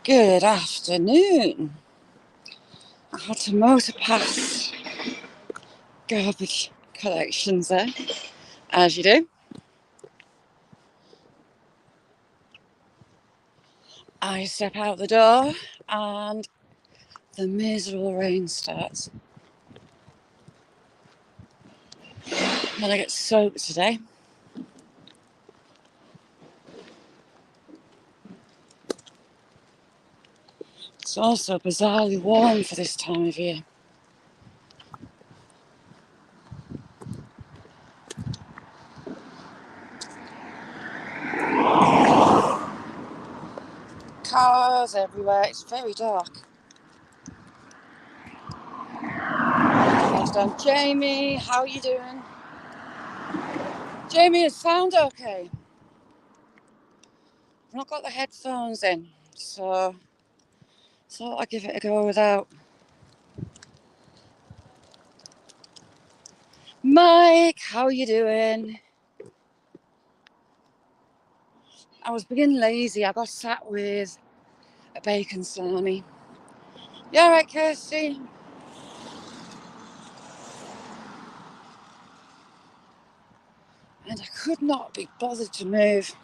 Good afternoon. I had to motor past garbage collections there, as you do. I step out the door and the miserable rain starts. And I get soaked today. It's also bizarrely warm for this time of year. Cars everywhere. It's very dark. Next on Jamie, how are you doing? Jamie, is sound okay? I've not got the headphones in, so thought I'd give it a go without. Mike, how are you doing? I was being lazy. I got sat with a bacon salami. You all right, Kirsty? And I could not be bothered to move,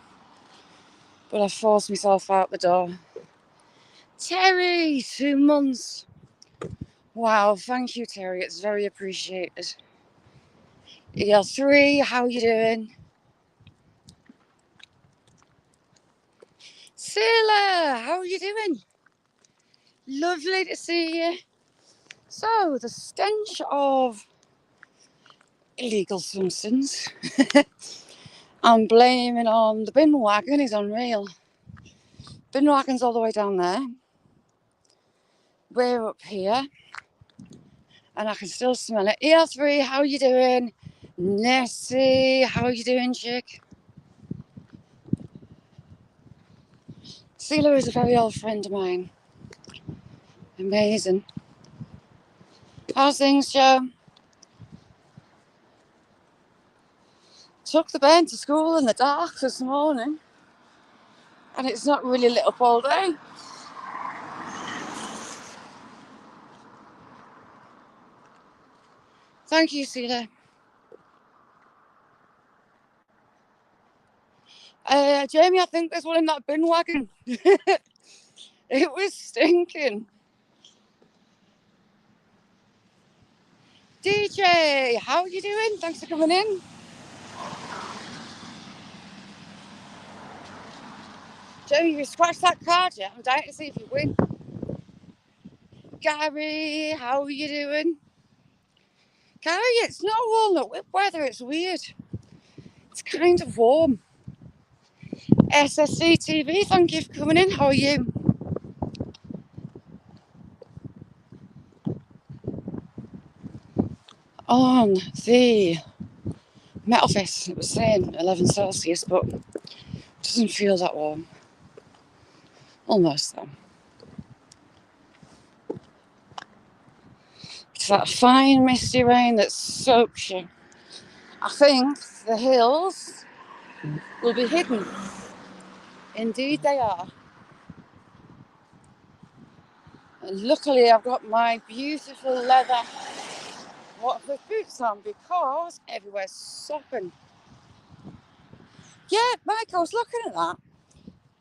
but I forced myself out the door. Terry, 2 months. Wow, thank you, Terry. It's very appreciated. EL3, how are you doing? Sila, how are you doing? Lovely to see you. So, the stench of illegal substance I'm blaming on the bin wagon is unreal. Bin wagon's all the way down there. We're up here. And I can still smell it. EL3, how are you doing? Nessie, how are you doing, chick? Sela is a very old friend of mine. Amazing. How's things, Joe? Took the Ben to school in the dark this morning. And it's not really lit up all day. Thank you, Sela. Jamie, I think there's one in that bin wagon. It was stinking. DJ, how are you doing? Thanks for coming in. Jamie, you scratched that card yet? I'm dying to see if you win. Gary, how are you doing? Gary, it's not Walnut Whip weather, it's weird. It's kind of warm. SSC TV, thank you for coming in. How are you? On the Met Office, it was saying 11 Celsius, but it doesn't feel that warm. Almost, though. It's that fine, misty rain that soaks you. I think the hills will be hidden. Indeed, they are. And luckily, I've got my beautiful leather waterproof boots on because everywhere's sopping. Yeah, Mike, I was looking at that.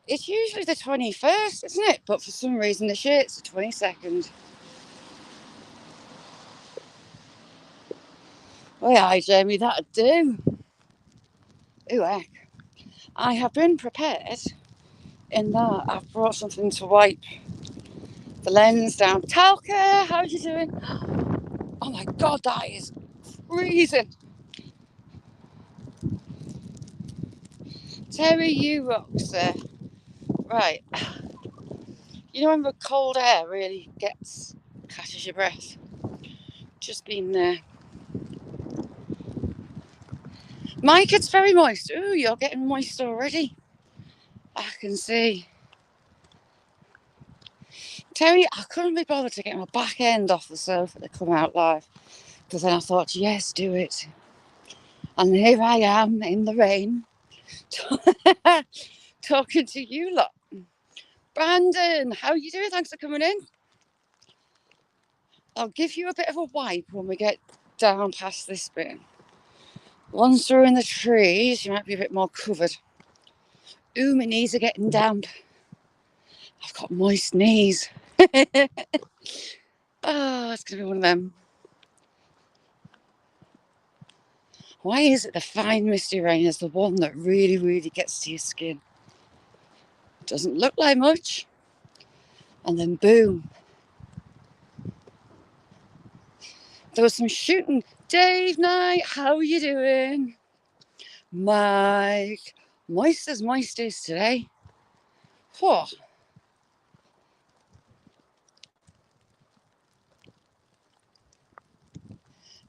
It's usually the 21st, isn't it? But for some reason this year it's the 22nd. Oh, aye, Jamie, that'd do. Ooh, heck. I have been prepared in that I've brought something to wipe the lens down. Talca, how are you doing? Oh my God, that is freezing. Terry, you rock, sir. Right. You know when the cold air really catches your breath? Just been there. Mike, it's very moist. Ooh, you're getting moist already. I can see. Terry, I couldn't be bothered to get my back end off the sofa to come out live. Because then I thought, yes, do it. And here I am in the rain talking to you lot. Brandon, how are you doing? Thanks for coming in. I'll give you a bit of a wipe when we get down past this bit. Once we're in the trees, you might be a bit more covered. Ooh, my knees are getting damp. I've got moist knees. Oh, it's going to be one of them. Why is it the fine misty rain is the one that really, really gets to your skin? Doesn't look like much. And then boom. There was some shooting. Dave Knight, how are you doing? Mike, moist as moist is today. Whoa.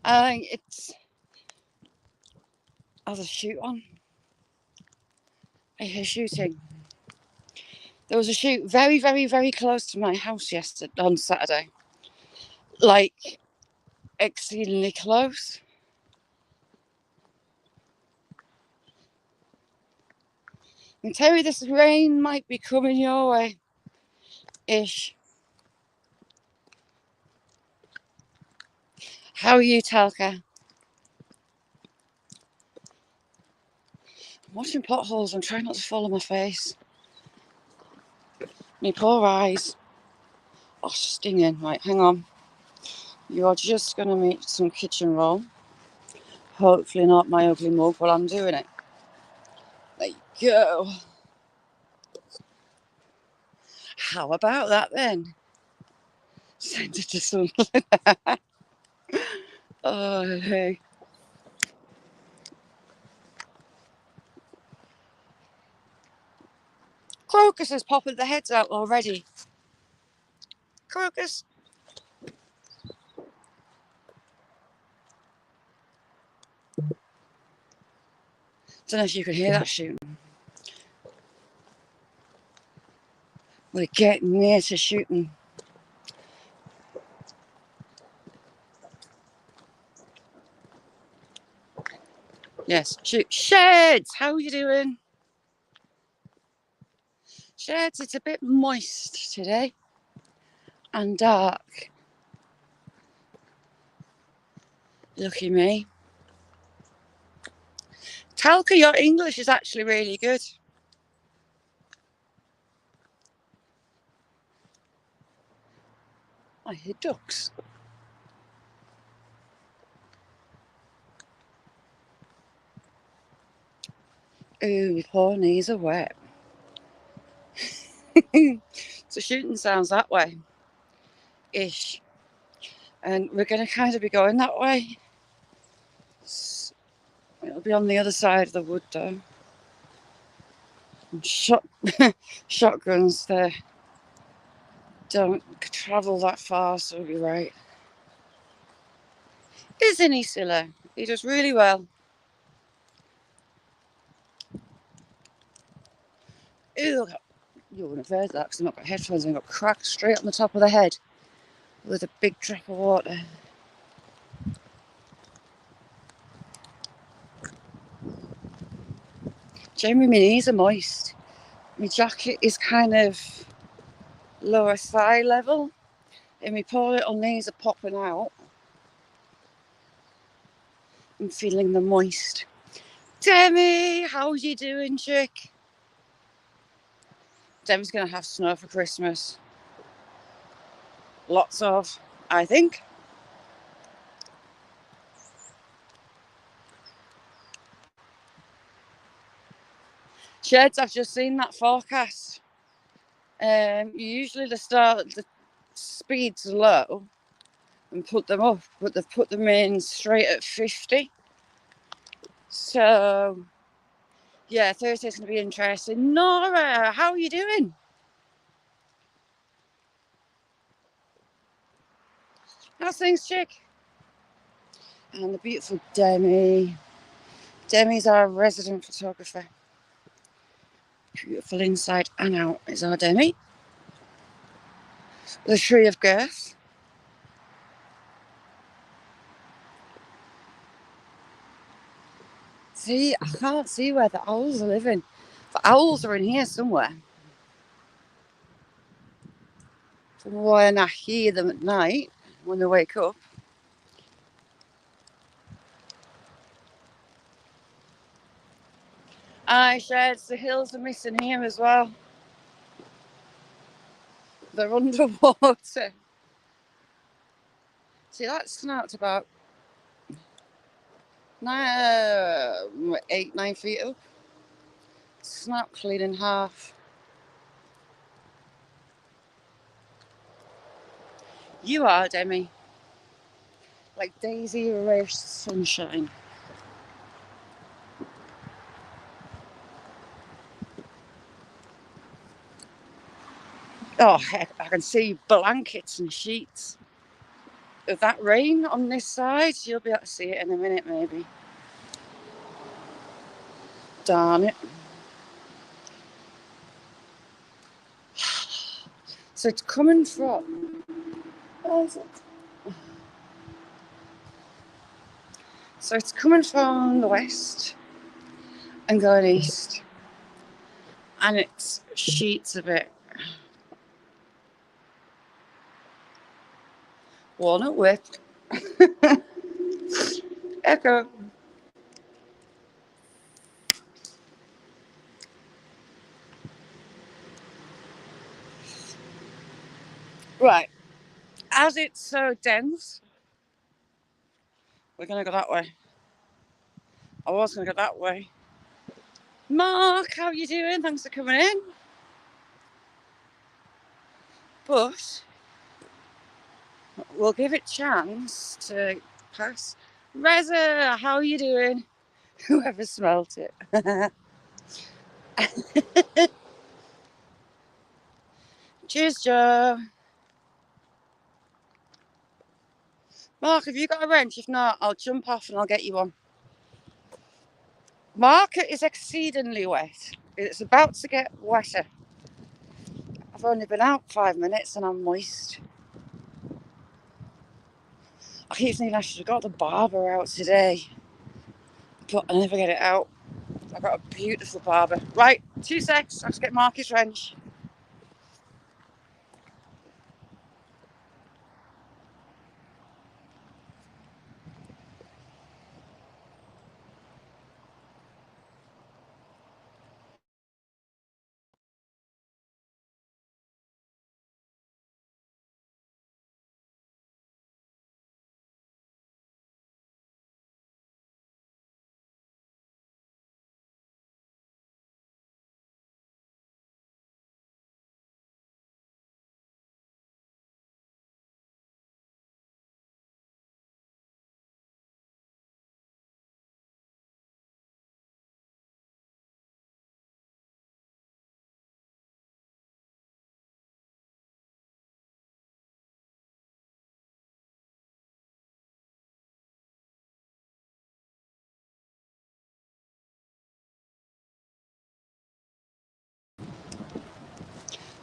It's as a shoot on. I hear shooting. There was a shoot very, very, very close to my house on Saturday. Like, exceedingly close. And Terry, this rain might be coming your way. Ish. How are you, Telka? I'm watching potholes. I'm trying not to fall on my face. My poor eyes. Oh, stinging. Right, hang on. You're just going to make some kitchen roll. Hopefully not my ugly mug while I'm doing it. There you go. How about that then? Send it to someone. Oh, hey. Crocus is popping their heads out already. Crocus. Don't know if you can hear that shooting. We're getting near to shooting. Yes, shoot. Sheds, how are you doing? Sheds, it's a bit moist today and dark. Lucky me. Talca, your English is actually really good. I hear ducks. Ooh, my poor knees are wet. So shooting sounds that way. Ish. And we're going to kind of be going that way. It'll be on the other side of the wood though. Shotguns, they don't travel that far, so we'll be right. Isn't he silly? He does really well. Ew, you wouldn't have heard that because I've not got headphones and I got cracked straight on the top of the head with a big drop of water. Generally, my knees are moist. My jacket is kind of lower thigh level and my poor little knees are popping out. I'm feeling the moist. Demi, how are you doing, chick? Demi's going to have snow for Christmas. Lots of, I think. Sheds, I've just seen that forecast. Usually the speed's low and put them up, but they've put them in straight at 50. So, yeah, Thursday's going to be interesting. Nora, how are you doing? How's things, chick? And the beautiful Demi. Demi's our resident photographer. Beautiful inside and out is our Demi. The Tree of Girth. See, I can't see where the owls are living. The owls are in here somewhere. when I hear them at night when they wake up. Aye, Sheds, the hills are missing here as well. They're underwater. See, that snout's about 8, 9 feet up. Snout clean in half. You are, Demi. Like Daisy erased sunshine. Oh, heck, I can see blankets and sheets. Of that rain on this side, you'll be able to see it in a minute, maybe. Darn it. So it's coming from... Where is it? So it's coming from the west and going east. And it's sheets of it. Walnut Whip. Echo. Right. As it's so dense, we're going to go that way. I was going to go that way. Mark, how you doing? Thanks for coming in. But we'll give it a chance to pass. Reza, how are you doing? Whoever smelt it. Cheers, Joe. Mark, have you got a wrench? If not, I'll jump off and I'll get you one. Market is exceedingly wet. It's about to get wetter. I've only been out 5 minutes and I'm moist. I keep thinking I should have got the barber out today, but I never get it out. I've got a beautiful barber. Right, 2 secs, I'll just get Mark his wrench.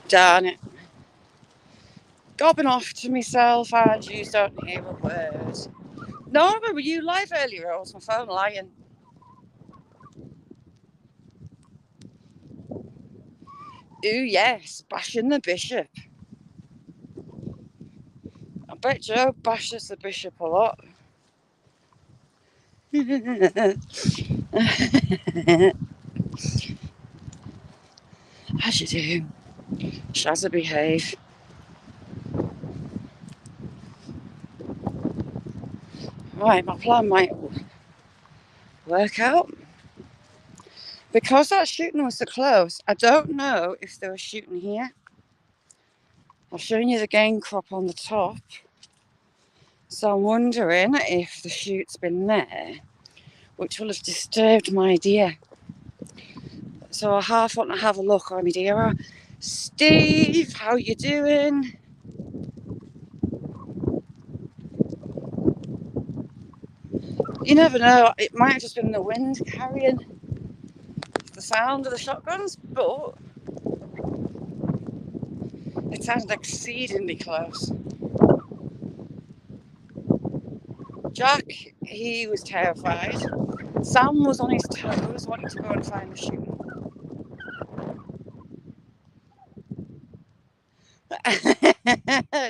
Darn it. Gobbing off to myself and you don't hear a word. No, were you live earlier or was my phone lying? Ooh, yes, bashing the bishop. I bet Joe bashes the bishop a lot. As you do. Shazza behave. Right, my plan might work out. Because that shooting was so close, I don't know if they were shooting here. I've shown you the game crop on the top. So I'm wondering if the shoot's been there, which will have disturbed my deer. So I half want to have a look on my deer. Steve, how you doing? You never know, it might have just been the wind carrying the sound of the shotguns, but it sounded exceedingly close. Jack, he was terrified. Sam was on his toes, wanting to go and find the shooting.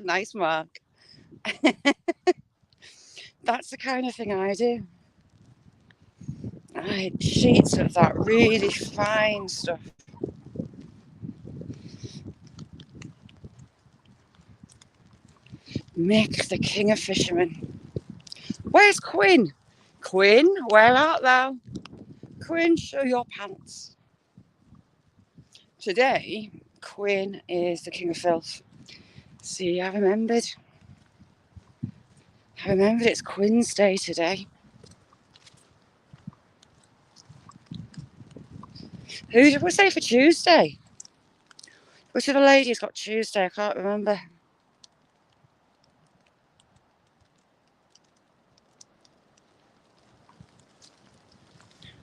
Nice mark. That's the kind of thing I do. I had sheets of that really fine stuff. Mick, the king of fishermen. Where's Quinn? Quinn, where art thou? Quinn, show your pants. Today, Quinn is the king of filth. See, I remembered. It's Quinn's day today. Who did we say for Tuesday? Which of the ladies got Tuesday? I can't remember.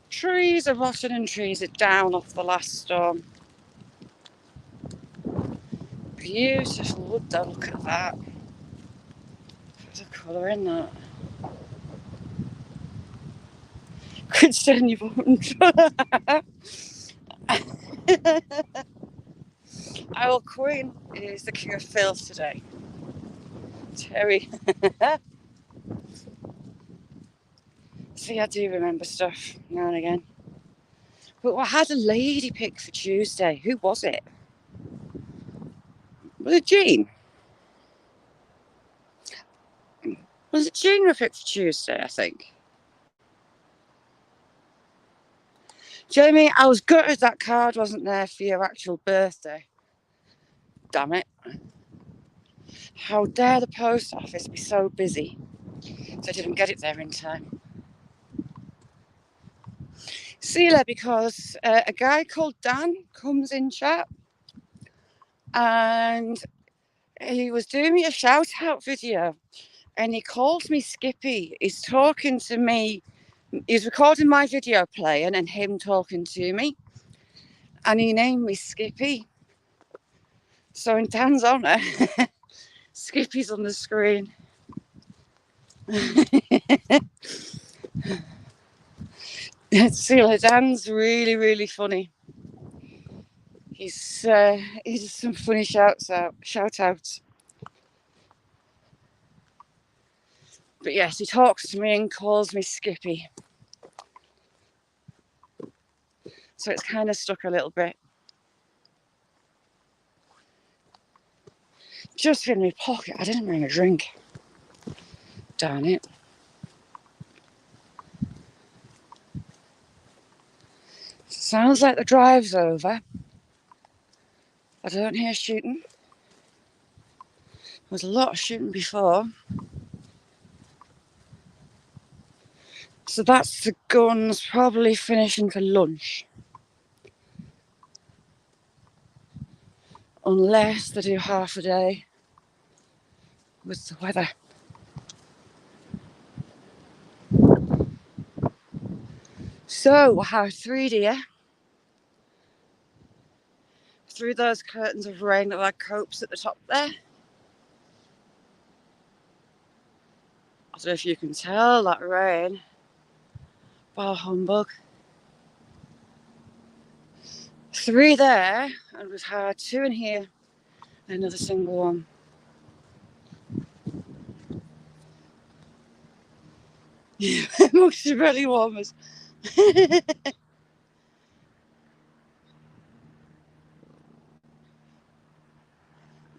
Trees are rotten and trees are down off the last storm. Beautiful wood though, look at that. There's a colour in that. Could send you Our Queen is the king of filth today. Terry. See, I do remember stuff now and again. But I had a lady pick for Tuesday. Who was it? Was it Jean? Was it Jean who picked for Tuesday, I think? Jamie, I was gutted that card wasn't there for your actual birthday. Damn it. How dare the post office be so busy so I didn't get it there in time. Sealer, because a guy called Dan comes in chat and he was doing me a shout out video and he called me Skippy. He's talking to me. He's recording my video playing and him talking to me. And he named me Skippy. So in Dan's honour, Skippy's on the screen. Sealer, Dan's really, really funny. He does some funny shout outs. But yes, he talks to me and calls me Skippy. So it's kind of stuck a little bit. Just in my pocket. I didn't bring a drink. Darn it. Sounds like the drive's over. I don't hear shooting. There was a lot of shooting before. So that's the guns probably finishing for lunch. Unless they do half a day with the weather. So, how 3 deer through those curtains of rain that like copes at the top there. I don't know if you can tell that rain. Bah humbug. 3 there, and we've had 2 in here, and another single one. Yeah, amongst the belly warmers.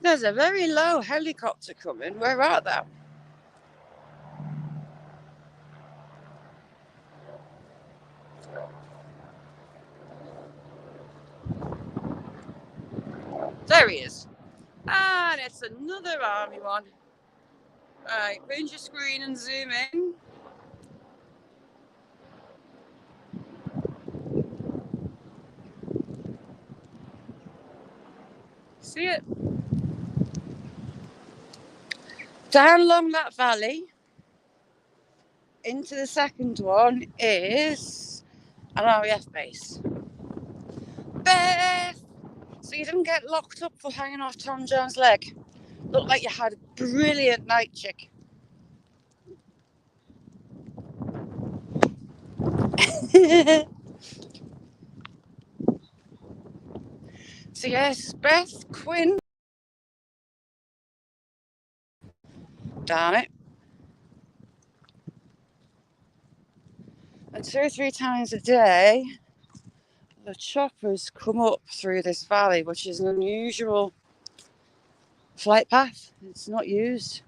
There's a very low helicopter coming. Where are they? There he is. And it's another army one. Right, pinch your screen and zoom in. See it? Down along that valley, into the second one is an RAF base. Beth! So you didn't get locked up for hanging off Tom Jones' leg. Looked like you had a brilliant night, chick. So yes, Beth, Quinn, down it. And 2 or 3 times a day, the choppers come up through this valley, which is an unusual flight path. It's not used,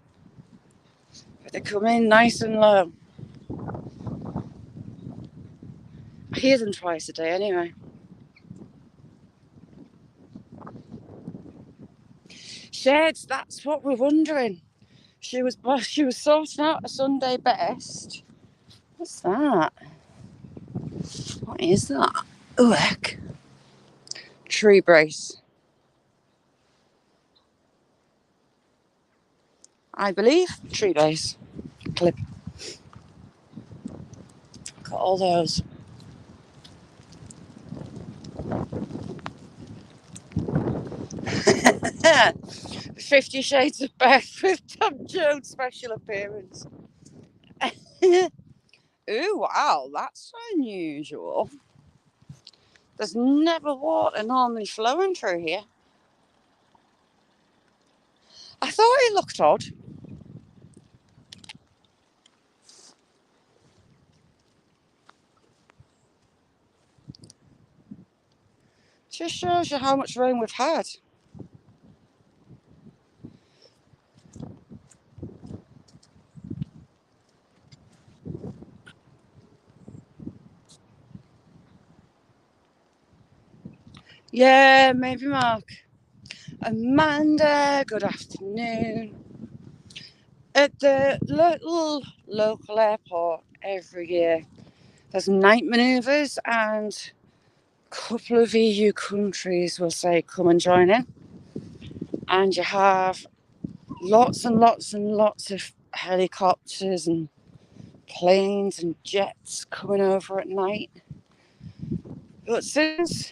but they come in nice and low. I hear them twice a day anyway. Sheds, that's what we're wondering. She was sorting out a Sunday best. What's that? What is that? Oh, heck. Tree brace. I believe tree brace. Clip. Got all those. $50 Shades of Beth with Tom Jones special appearance. Ooh, wow, that's unusual. There's never water normally flowing through here. I thought it looked odd. Just shows you how much rain we've had. Yeah, maybe Mark. Amanda, good afternoon. At the little local airport every year, there's night manoeuvres and a couple of EU countries will say, come and join in. And you have lots and lots and lots of helicopters and planes and jets coming over at night. But since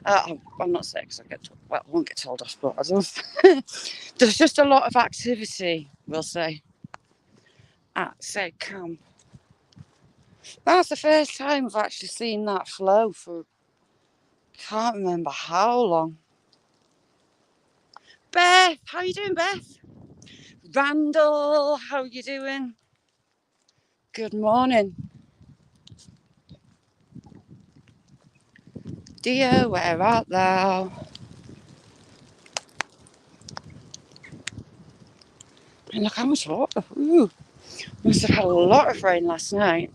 I'm not sick, so I won't get told off, but I don't. There's just a lot of activity, we'll say, at said camp. That's the first time I've actually seen that flow for can't remember how long. Beth, how you doing, Beth? Randall, how you doing? Good morning. Dear, where art thou? And look how much water. Ooh, must have had a lot of rain last night.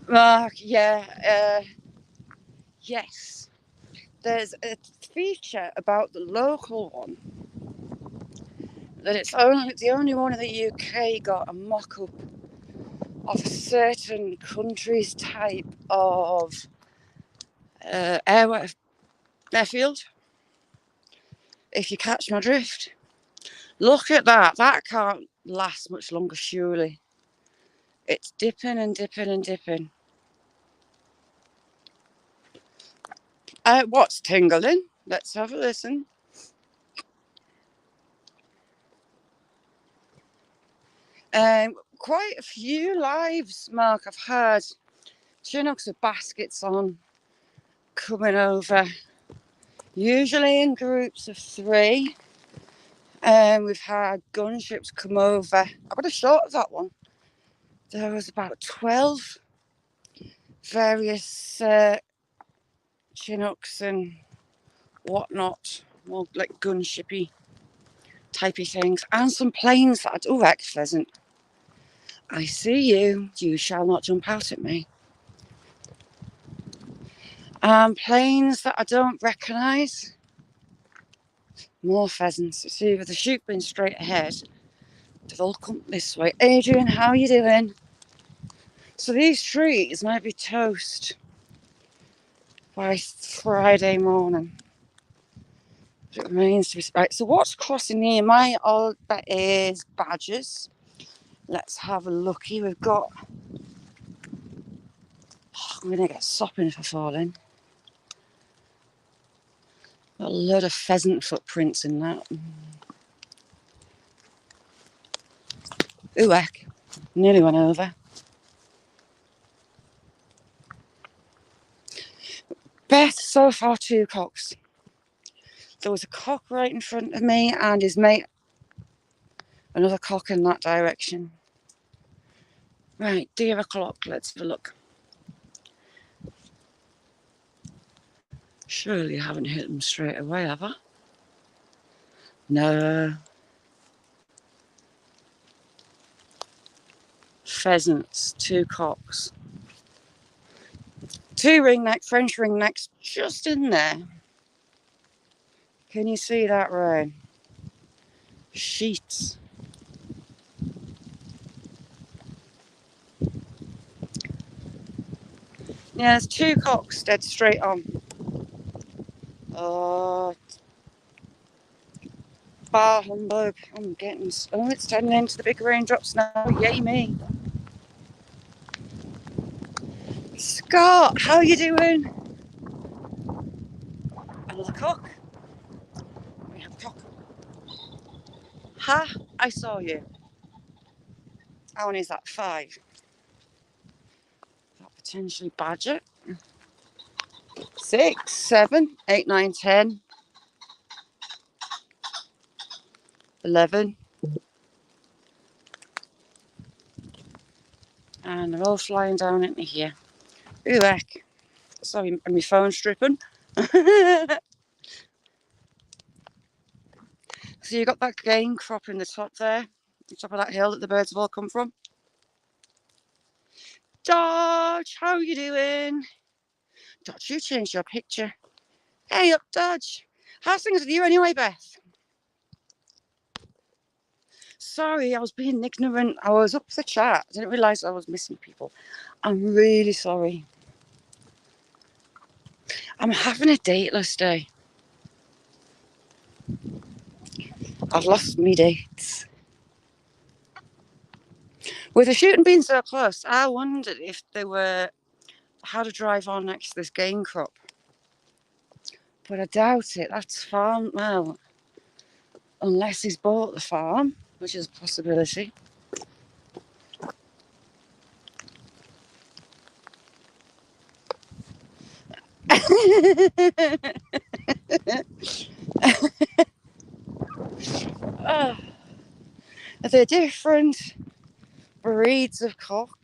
Mark, yeah, yes. There's a feature about the local one that it's the only one in the UK got a mock-up of a certain country's type of airfield. If you catch my drift, look at that. That can't last much longer, surely. It's dipping and dipping and dipping. What's tingling? Let's have a listen. Quite a few lives, Mark, I've heard. Chinooks with baskets on, coming over, usually in groups of 3. We've had gunships come over. I got a shot of that one. There was about 12 various Chinooks and whatnot, more like gunshipy typey things, and some planes that oh, heck, pheasant. I see you. You shall not jump out at me. Planes that I don't recognise. More pheasants. It's either the chute been straight ahead. They've all come this way. Adrian, how are you doing? So these trees might be toast by Friday morning. It remains to be right. So what's crossing near my old that is badgers. Let's have a looky. We've got I'm gonna get sopping if I fall in. Got a load of pheasant footprints in that. Ooh, heck. Nearly went over. Beth, so far 2 cocks. there was a cock right in front of me and his mate, another cock in that direction. Right, dear o'clock, let's have a look. Surely I haven't hit them straight away, have I? No. Pheasants, 2 cocks. 2 ringneck, French ringnecks just in there. Can you see that, Ray? Sheets. Yeah, there's 2 cocks dead straight on. Oh, bar humbug. I'm getting... Oh, it's turning into the big raindrops now. Yay me. Scott, how you doing? Another cock. We have a cock. Ha, I saw you. How many is that? 5. That potentially badger. 6, 7, 8, 9, 10, 11. And they're all flying down into here. Ooh, heck. Sorry, my phone's stripping. So you got that game crop in the top there, the top of that hill that the birds have all come from. Dodge, how are you doing? Dodge, you changed your picture. Hey up, Dodge. How's things with you anyway, Beth? Sorry, I was being ignorant. I was up the chat. I didn't realise I was missing people. I'm really sorry. I'm having a dateless day. I've lost me dates. With the shooting being so close, I wondered if they were how to drive on next to this game crop. But I doubt it. That's farm. Well, unless he's bought the farm, which is a possibility. They're different breeds of cock.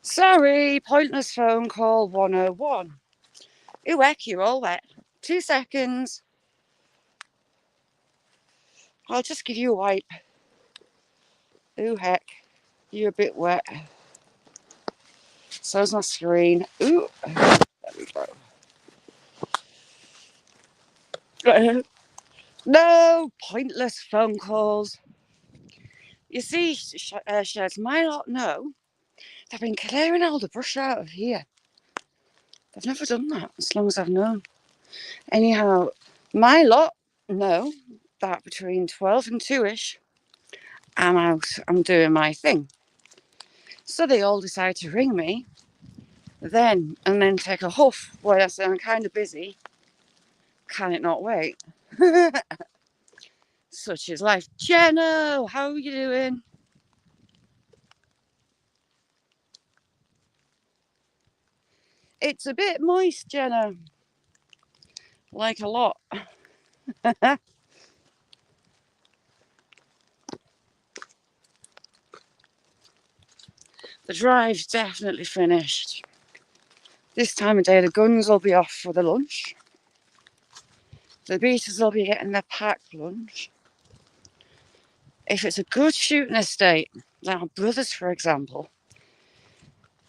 Sorry, pointless phone call 101. Ooh, heck, you're all wet. 2 seconds. I'll just give you a wipe. Ooh, heck. You're a bit wet. So's my screen. Ooh, there we go. No pointless phone calls. You see, Sheds, my lot know they've been clearing all the brush out of here. They've never done that as long as I've known. Anyhow, my lot know that between 12 and 2ish, I'm out, I'm doing my thing. So they all decide to ring me then and then take a huff when I say I'm kind of busy. Can it not wait? Such is life. Jenno, how are you doing? It's a bit moist, Jenno. Like a lot. The drive's definitely finished. This time of day, the guns will be off for the lunch. The beaters will be getting their packed lunch. If it's a good shooting estate, like our brothers, for example,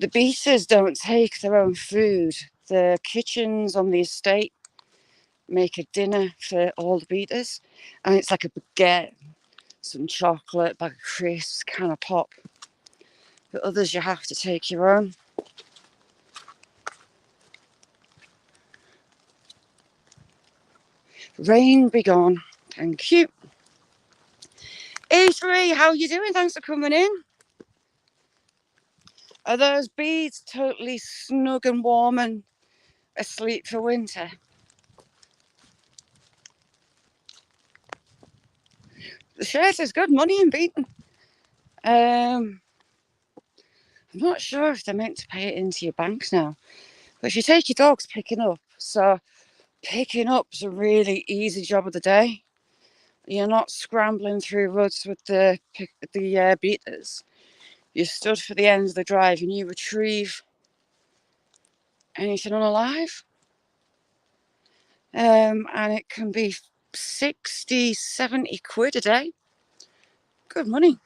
the beaters don't take their own food. The kitchens on the estate make a dinner for all the beaters, and it's like a baguette, some chocolate, bag of crisps, can of pop. But others, you have to take your own. Rain be gone. Thank you. A3, how you doing? Thanks for coming in. Are those bees totally snug and warm and asleep for winter? The shares is good money in beating. I'm not sure if they're meant to pay it into your bank now. But if you take your dogs picking up, so picking up's a really easy job of the day. You're not scrambling through woods with the beaters. You stood for the end of the drive and you retrieve anything unalive. And it can be 60, 70 quid a day. Good money.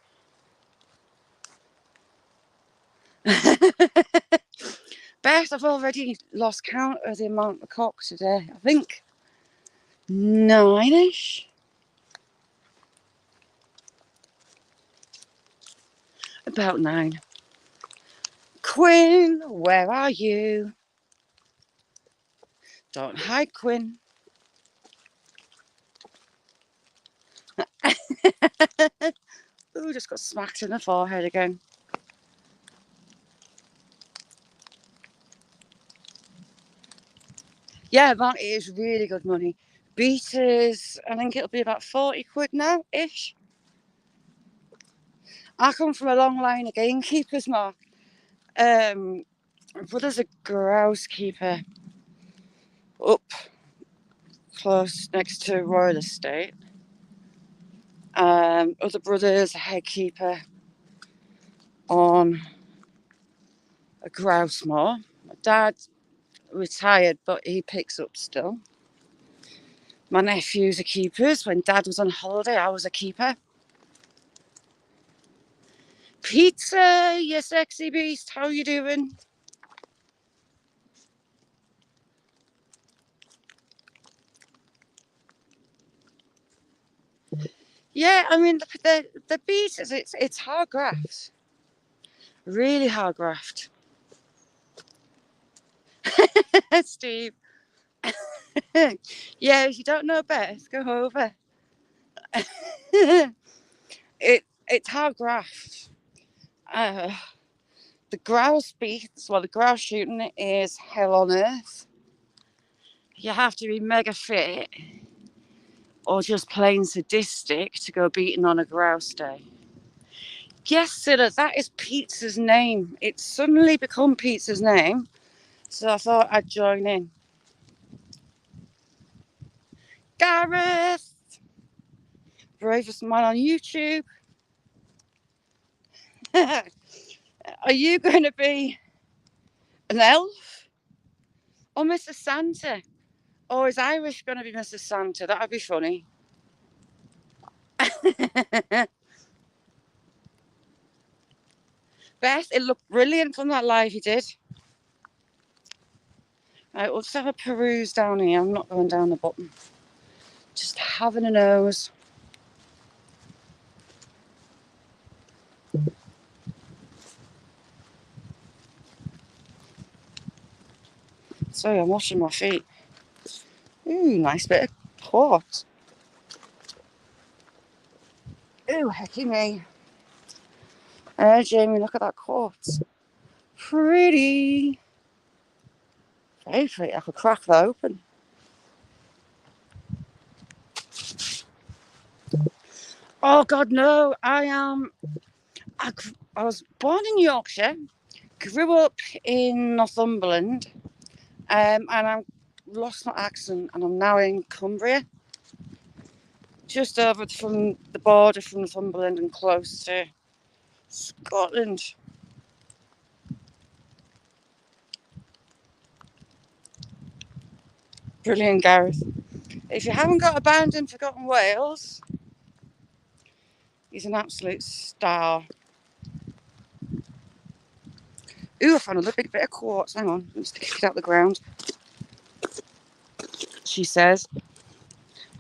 Beth, I've already lost count of the amount of cock today. I think 9ish. About 9. Quinn, where are you? Don't hide, Quinn. Ooh, just got smacked in the forehead again. Yeah, that is really good money. Beaters, I think it'll be about 40 quid now, ish. I come from a long line of gamekeepers, Mark. My brother's a grouse keeper up close next to Royal Estate. Other brother's a head keeper on a grouse moor. My dad retired, but he picks up still. My nephews are keepers. When Dad was on holiday, I was a keeper. Pizza, you sexy beast, how you doing? Yeah, I mean the beaters, it's hard graft, really hard graft. Steve. Yeah, if you don't know Beth, go over. It's hard graft. The grouse beats, well, the grouse shooting is hell on earth. You have to be mega fit or just plain sadistic to go beating on a grouse day. Yes, Silla, that is Pizza's name. It's suddenly become Pizza's name, so I thought I'd join in. Gareth, bravest man on YouTube. Are you going to be an elf or Mr. Santa? Or is Irish going to be Mr. Santa? That would be funny. Beth, it looked brilliant from that live you did. Right, we'll just have a peruse down here. I'm not going down the bottom. Just having a nose. Sorry, I'm washing my feet. Ooh, nice bit of quartz. Ooh, hecky me. Jamie, look at that quartz. Pretty. Very pretty. I could crack that open. Oh, God, no. I was born in Yorkshire, grew up in Northumberland, and I lost my accent, and I'm now in Cumbria. Just over from the border from Northumberland and close to Scotland. Brilliant, Gareth. If you haven't got Abandoned Forgotten Wales, he's an absolute star. Ooh, I found another big bit of quartz. Hang on, I'm sticking it out the ground. She says,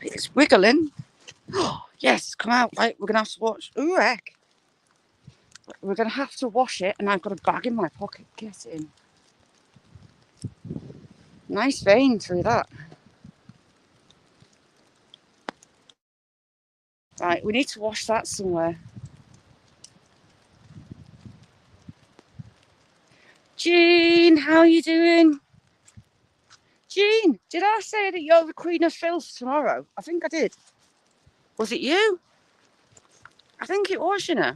it's wiggling. Oh, yes, come out. Right, we're going to have to watch. Ooh, heck. We're going to have to wash it, and I've got a bag in my pocket. Get in. Nice vein through that. Right, we need to wash that somewhere. Jean, how are you doing? Jean, did I say that you're the Queen of Filth tomorrow? I think I did. Was it you? I think it was, you know.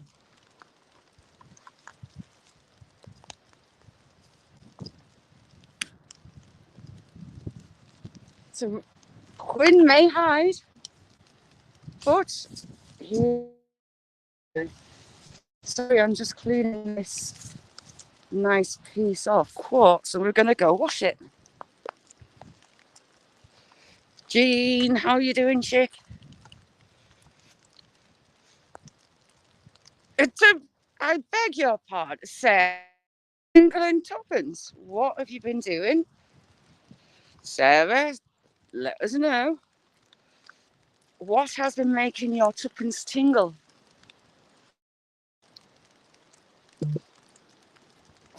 So Quinn may hide, but sorry, I'm just cleaning this nice piece of quartz, so we're gonna go wash it. Jean, how are you doing, chick? I beg your pardon, Sarah. England Tuppence, what have you been doing? Sarah, let us know. What has been making your tuppence tingle?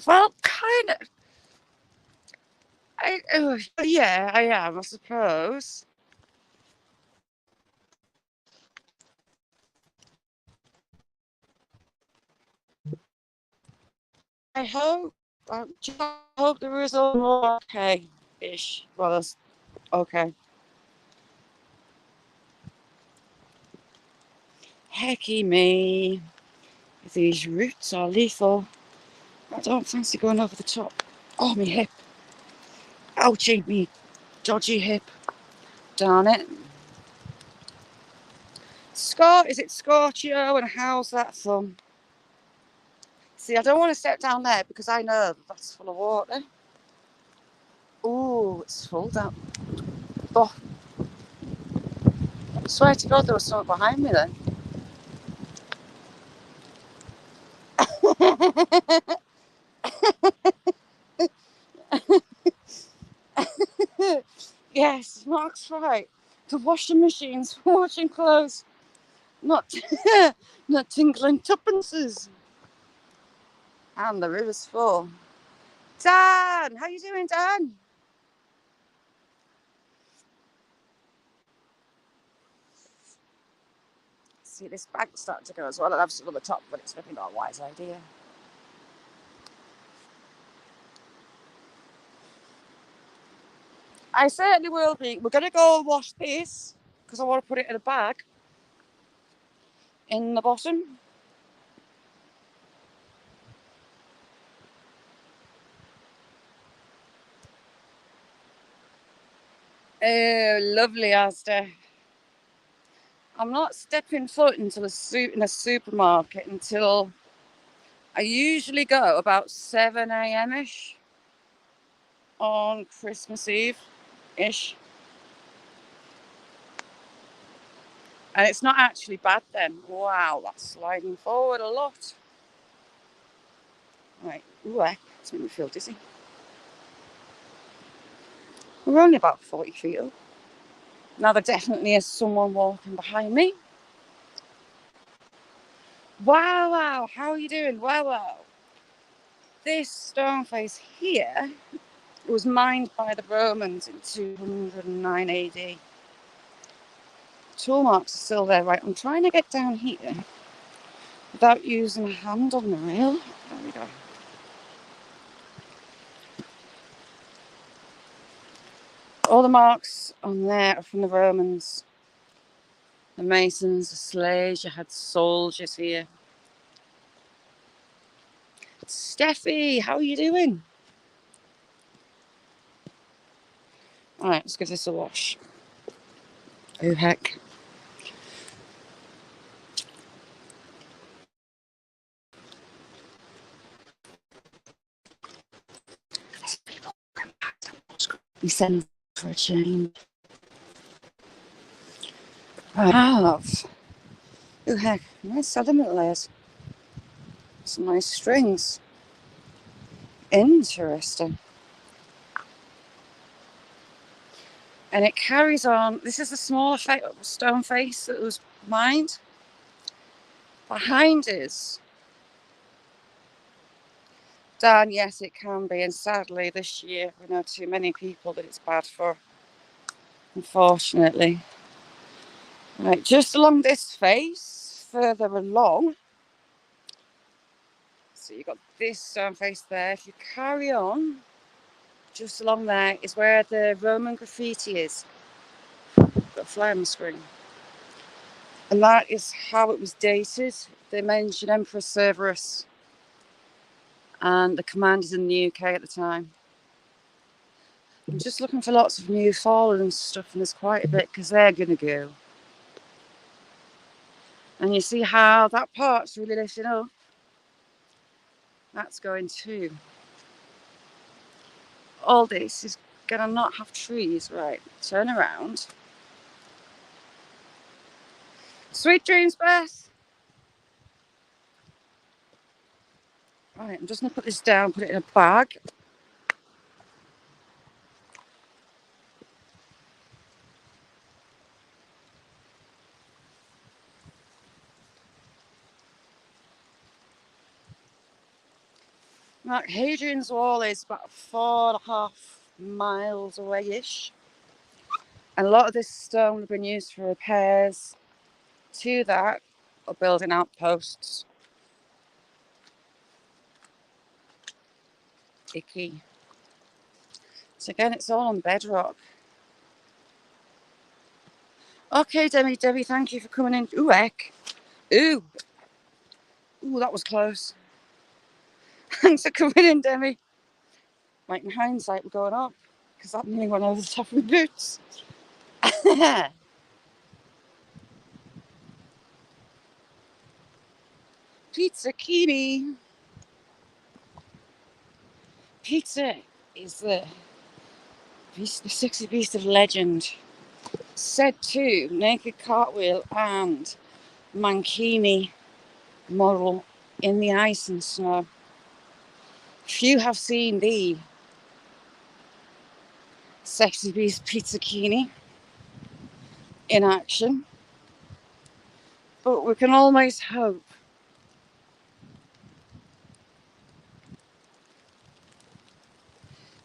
Well, kind of. Yeah, I am, I suppose. I hope. I hope the result more okay-ish. Well, that's okay. Hecky me. These roots are lethal. I don't fancy going over the top. Oh, me hip. Ouchie, me dodgy hip. Darn it. Is it Scorchio, and how's that thumb? See, I don't want to step down there because I know that's full of water. Oh, it's full down. Oh, I swear to God there was something behind me then. Yes, Mark's right. The washing machine's for washing clothes, not not tinkling tuppences. And the river's full. Dan, how you doing, Dan? See, this bag's starting to go as well. I'll have some on the top, but it's maybe not a wise idea. I certainly will be. We're going to go and wash this because I want to put it in a bag in the bottom. Oh, lovely, Asda. I'm not stepping foot into in a supermarket until I usually go about 7 a.m. ish on Christmas Eve ish. And it's not actually bad then. Wow, that's sliding forward a lot. Right, ooh, it's making me feel dizzy. We're only about 40 feet up. Now there definitely is someone walking behind me. Wow, how are you doing? Wow. This stone face here was mined by the Romans in 209 AD. Tool marks are still there. Right, I'm trying to get down here without using a hand on the rail. There we go. All the marks on there are from the Romans, the Masons, the slaves. You had soldiers here. Steffi, how are you doing? All right, let's give this a wash. Oh heck. We send for a change. I have. Oh heck, nice sediment layers. Some nice strings. Interesting. And it carries on. This is the smaller stone face that was mined. Behind is Dan, yes, it can be. And sadly, this year, we know too many people that it's bad for, unfortunately. Right, just along this face, further along. So you've got this stone face there. If you carry on, just along there is where the Roman graffiti is. Got a fly on the screen. And that is how it was dated. They mention Emperor Severus and the commanders in the UK at the time. I'm just looking for lots of new fallen and stuff, and there's quite a bit because they're going to go. And you see how that part's really lifting up. That's going too. All this is going to not have trees. Right, turn around. Sweet dreams, Beth. Right, I'm just going to put this down, put it in a bag. Now, Hadrian's Wall is about 4.5 miles away-ish. And a lot of this stone has been used for repairs to that or building outposts. Icky. So again, it's all on bedrock. Okay, Debbie, thank you for coming in. Ooh, heck. Ooh, that was close. Thanks for coming in, Demi. Like in hindsight, we're going up because that nearly went over the top of my boots. Pizzacchini. Pizza is the sexy beast of legend. Said to naked cartwheel and mankini model in the ice and snow. Few have seen the sexy beast Pizzacchini in action, but we can almost hope.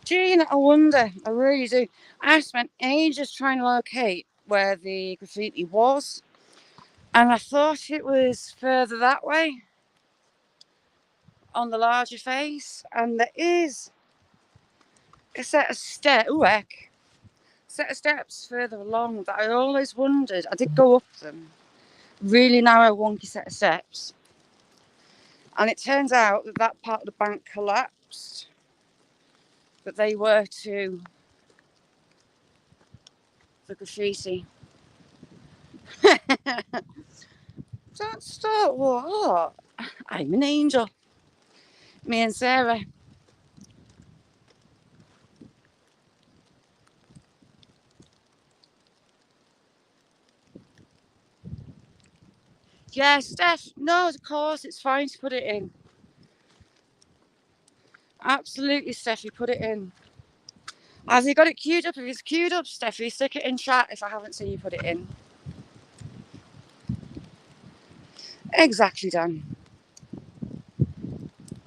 Gene, I wonder, I really do. I spent ages trying to locate where the graffiti was, and I thought it was further that way on the larger face, and there is a set of steps. Ooh, heck. Set of steps further along that I always wondered. I did go up them. Really narrow, wonky set of steps. And it turns out that that part of the bank collapsed. But they were to the graffiti. Don't start what? I'm an angel. Me and Sarah. Yeah, Steph. No, of course, it's fine to put it in. Absolutely, Steffi, put it in. Has he got it queued up? If it's queued up, Steffi, stick it in chat if I haven't seen you put it in. Exactly, Dan.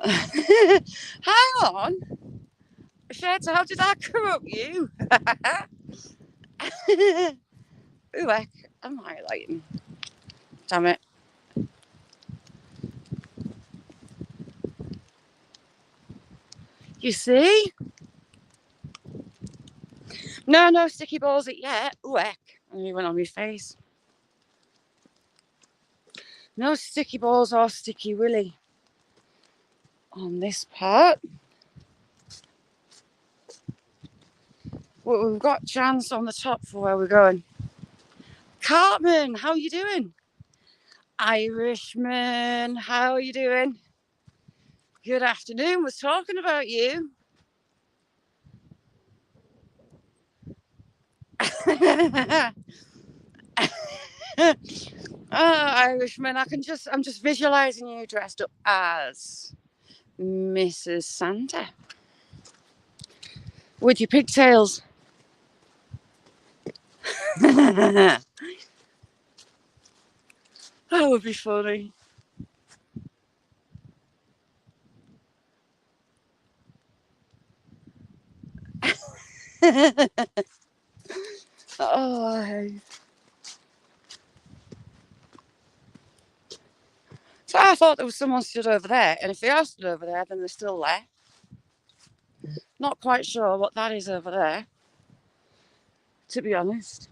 Hang on. Sheds, how did that corrupt you? Ooh, heck, I'm highlighting. Damn it. You see? No sticky balls it yet. Ooh, heck. And he went on my face. No sticky balls or sticky willy on this part. Well, we've got Chance on the top for where we're going. Cartman, how are you doing? Irishman, how are you doing? Good afternoon. Was talking about you. Irishman, I'm just visualizing you dressed up as Mrs. Santa with your pigtails. That would be funny. Oh. So I thought there was someone stood over there, and if they are stood over there, then they're still there. Not quite sure what that is over there, to be honest.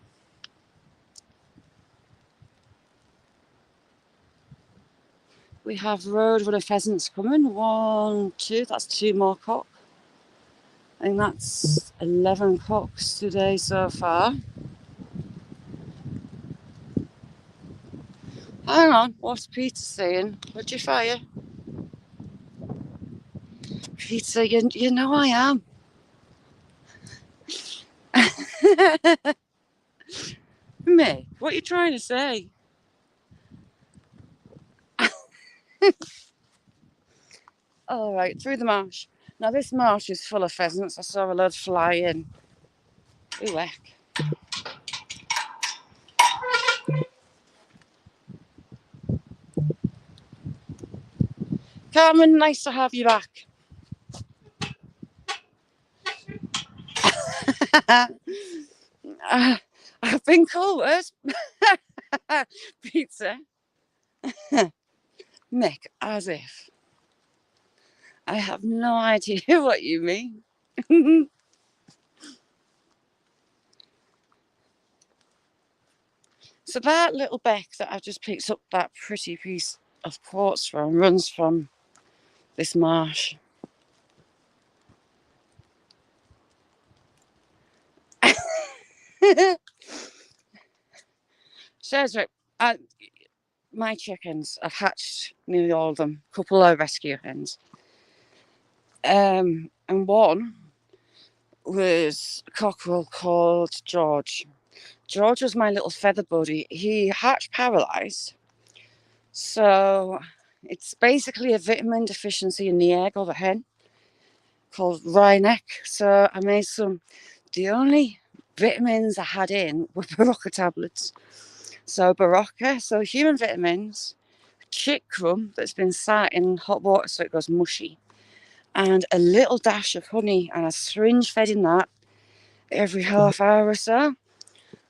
We have roadrunner pheasants coming. 1, 2, that's 2 more cock. I think that's 11 cocks today so far. Hang on, what's Peter saying? Would you fire? Peter, you know I am. Me, what are you trying to say? All right, through the marsh. Now this marsh is full of pheasants. I saw a load fly in. Ooh, heck. Carmen, nice to have you back. I've been called worse. Pizza. Mick, as if. I have no idea what you mean. So that little beck that I've just picked up that pretty piece of quartz from runs from this marsh. Cedric, my chickens, I've hatched nearly all of them. A couple of rescue hens. And one was a cockerel called George. George was my little feather buddy. He hatched paralysed. So it's basically a vitamin deficiency in the egg of the hen called Rhineck. So I made some. The only vitamins I had in were Berocca tablets. So Berocca, so human vitamins, chick crumb that's been sat in hot water so it goes mushy, and a little dash of honey, and a syringe fed in that every half hour or so.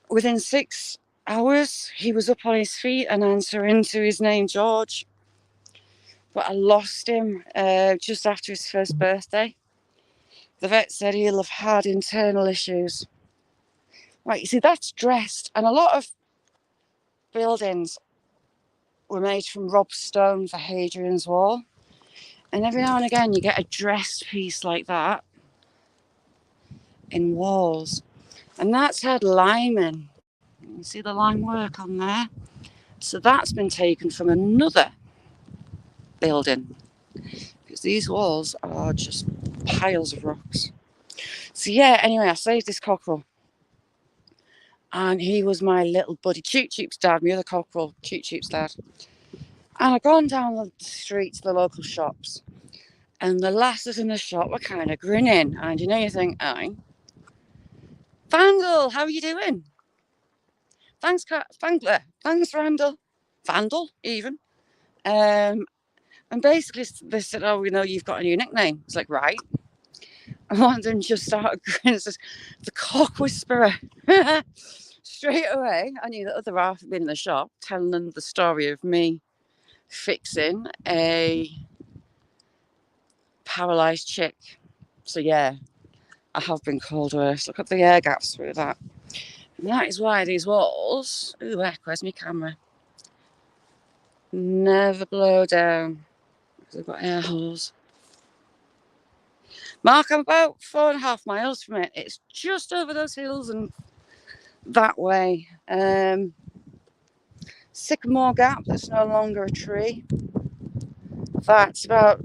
Within 6 hours, he was up on his feet and answering to his name, George. But I lost him just after his first birthday. The vet said he'll have had internal issues. Right, you see, that's dressed, and a lot of buildings were made from Rob Stone for Hadrian's Wall. And every now and again, you get a dressed piece like that in walls. And that's had lime in. You see the lime work on there? So that's been taken from another building. Because these walls are just piles of rocks. So yeah, anyway, I saved this cockerel. And he was my little buddy, Choop Choop's dad, my other cockerel, Choop Choop's dad. And I'd gone down the street to the local shops. And the lasses in the shop were kind of grinning. And you think, aye, Vandal, how are you doing? Thanks, Randall. Vandal, even. And basically, they said, oh, you've got a new nickname. It's like, right. And one of them just started grinning. Says, the Cock Whisperer. Straight away, I knew the other half had been in the shop telling them the story of me fixing a paralysed chick. So, yeah, I have been called worse. Look at the air gaps through that. And that is why these walls, ooh, heck, where's my camera? Never blow down because they've got air holes. Mark, I'm about 4.5 miles from it. It's just over those hills and that way. Sycamore Gap, that's no longer a tree. That's about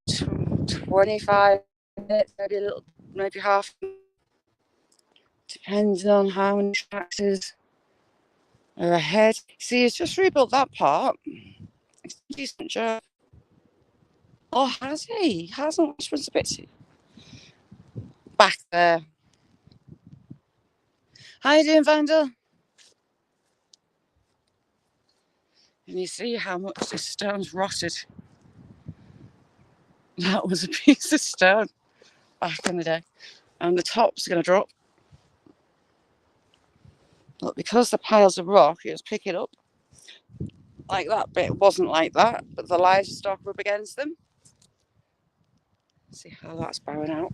25 minutes, maybe half. Depends on how many tractors are ahead. See, he's just rebuilt that part. It's a decent job. Oh, has he? Hasn't. Which one's a bit back there? How you doing, Vandal? And you see how much this stone's rotted. That was a piece of stone back in the day. And the top's going to drop. But because the piles of rock, you just pick it up like that. But it wasn't like that. But the livestock were up against them. See how that's bowing out.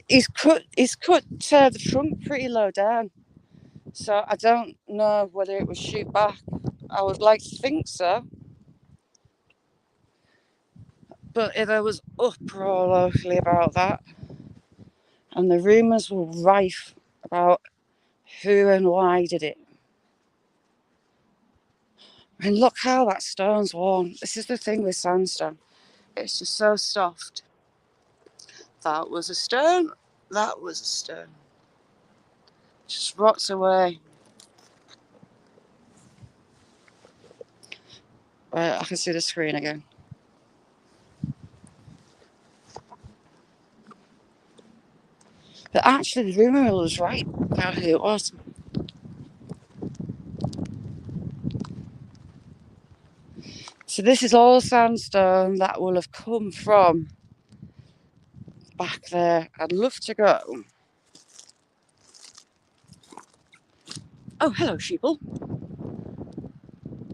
He's cut the trunk pretty low down. So I don't know whether it was shoot back. I would like to think so. But there was uproar locally about that. And the rumours were rife about who and why did it. And look how that stone's worn. This is the thing with sandstone. It's just so soft. That was a stone. That was a stone. Just rots away. Right, I can see the screen again. But actually, the rumour was right about who it was. So this is all sandstone that will have come from back there. I'd love to go. Oh, hello, sheeple.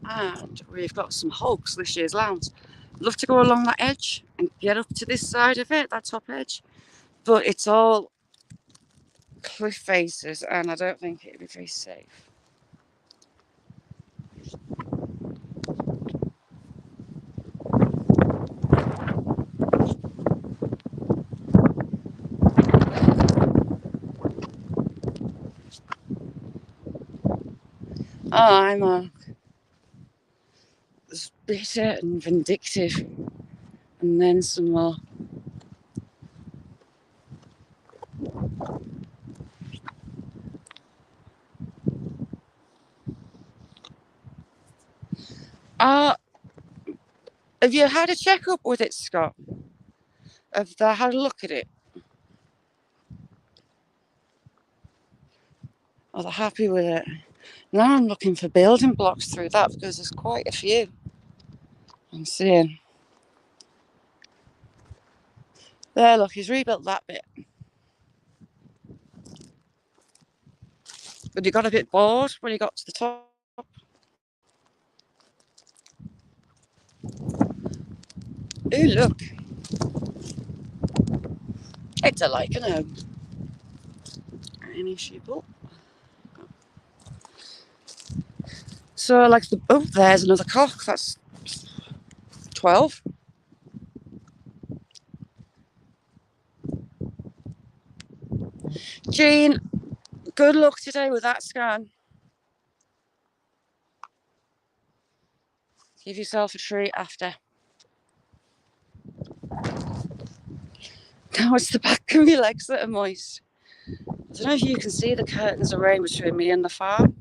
And we've got some hogs this year's lambs. Love to go along that edge and get up to this side of it, that top edge. But it's all cliff faces and I don't think it'd be very safe. Oh, I'm bitter and vindictive. And then some more. Have you had a checkup with it, Scott? Have they had a look at it? Are they happy with it? Now I'm looking for building blocks through that because there's quite a few. I'm seeing. There, look, he's rebuilt that bit. But he got a bit bored when he got to the top. Ooh, look. It's a lichen home. Any sheeple. So, like, there's another cock. That's 12. Jean, good luck today with that scan. Give yourself a treat after. Now it's the back of my legs that are moist. I don't know if you can see the curtains of rain between me and the farm.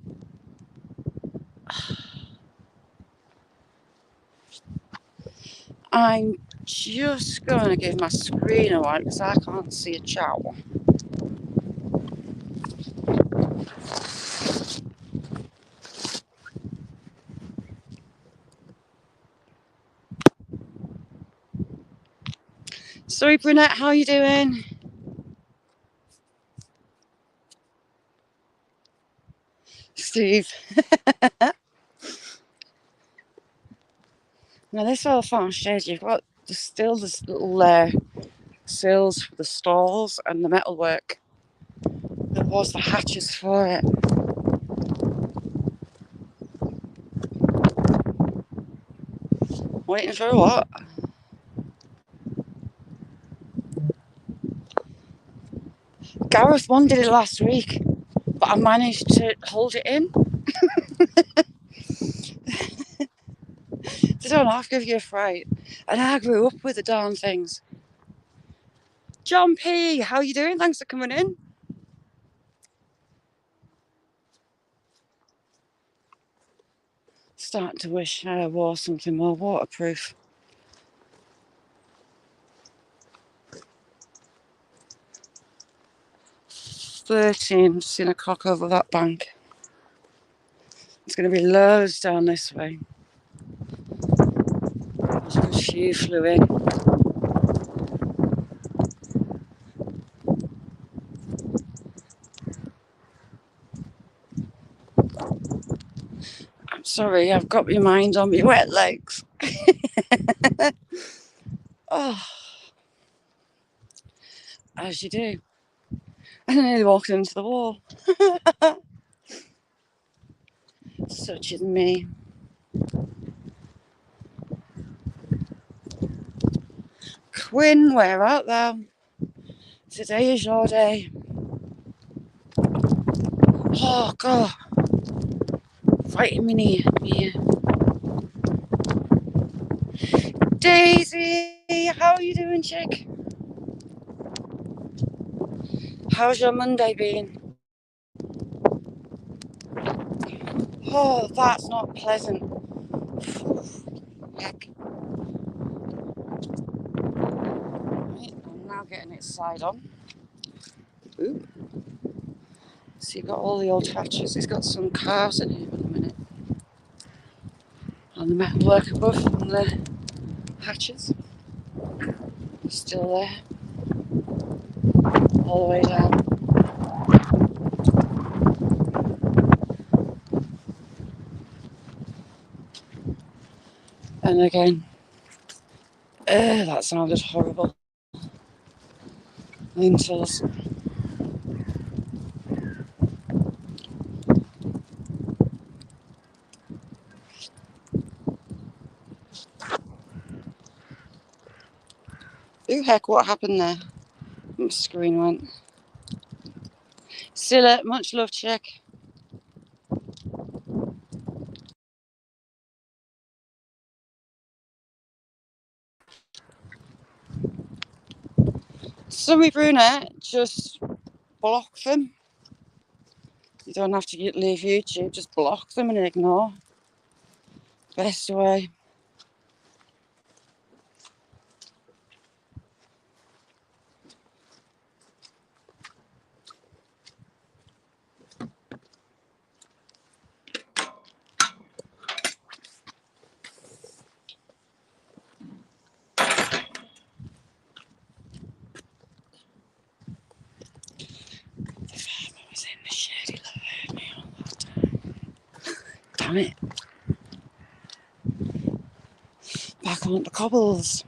I'm just going to give my screen a while because I can't see a chat. Sorry, Brunette, how are you doing? Steve. Now, this whole farm shed, you've got still this little sills for the stalls and the metalwork. There was the hatches for it. Waiting for what? Gareth One did it last week, but I managed to hold it in. They don't have to give you a fright. And I grew up with the darn things. John P, how you doing? Thanks for coming in. Starting to wish I wore something more waterproof. 13, seen a cock over that bank. It's going to be loads down this way. There's a few flew in. I'm sorry, I've got my mind on my wet legs. Oh, as you do. I nearly walked into the wall. Such is me. Quinn, where art thou? Today is your day. Oh, God. Right in my knee. Daisy, how are you doing, chick? How's your Monday been? Oh, that's not pleasant. Heck. Right, I'm now getting it side on. Ooh. So you've got all the old hatches. He's got some cars in here in a minute. And the metalwork above from the hatches. Still there. All the way down. And again. That sounded horrible. Lintels. Ooh, heck, what happened there? My screen went. Scylla, much love, chick. Sorry, Brunette, just block them. You don't have to leave YouTube, just block them and ignore. Best way. The farmer was in the shed, he heard me all that time. Damn it. Back on the cobbles.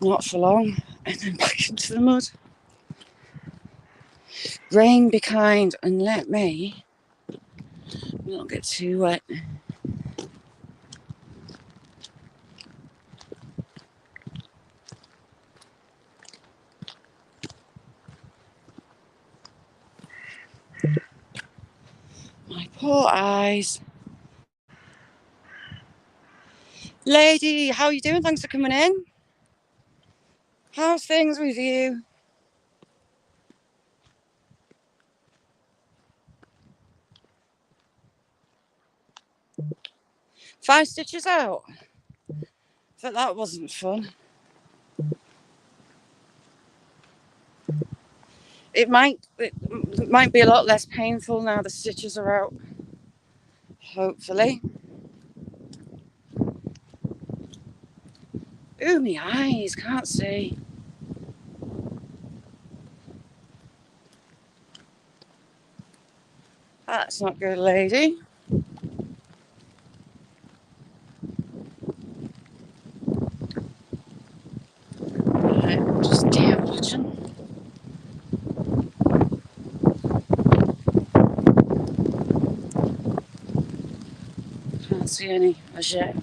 Not for long. And then back into the mud. Rain, be kind and let me not get too wet. My poor eyes. Lady, how are you doing? Thanks for coming in. How's things with you? Five stitches out. But that wasn't fun. It might be a lot less painful now the stitches are out. Hopefully. Ooh, my eyes, can't see. That's not good, lady. Right, just deer watching. Can't see any as yet.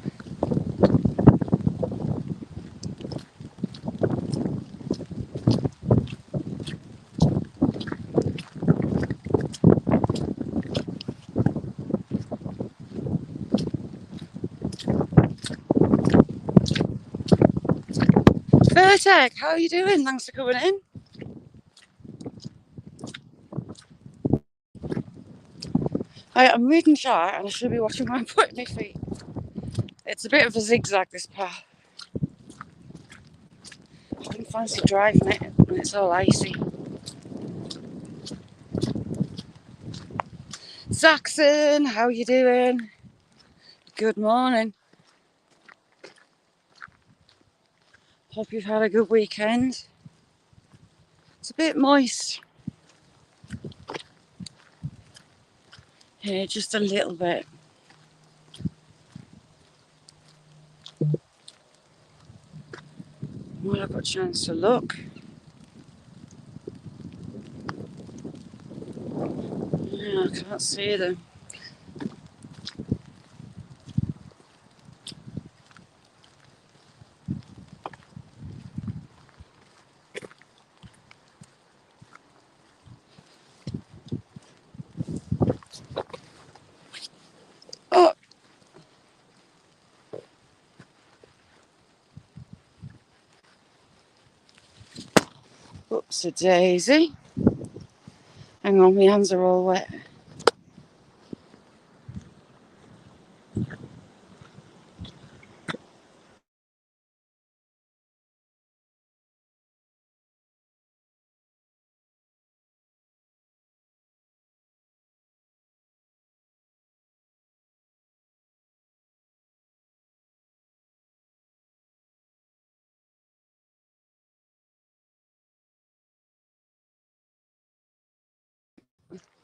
Vertec, how are you doing? Thanks for coming in. I'm reading chart and I should be watching where I'm putting my feet. It's a bit of a zigzag, this path. I wouldn't fancy driving it when it's all icy. Saxon, how are you doing? Good morning. Hope you've had a good weekend. It's a bit moist here, just a little bit. Well, I've got a chance to look. Yeah, I can't see them. Oh, oops, a daisy. Hang on, my hands are all wet.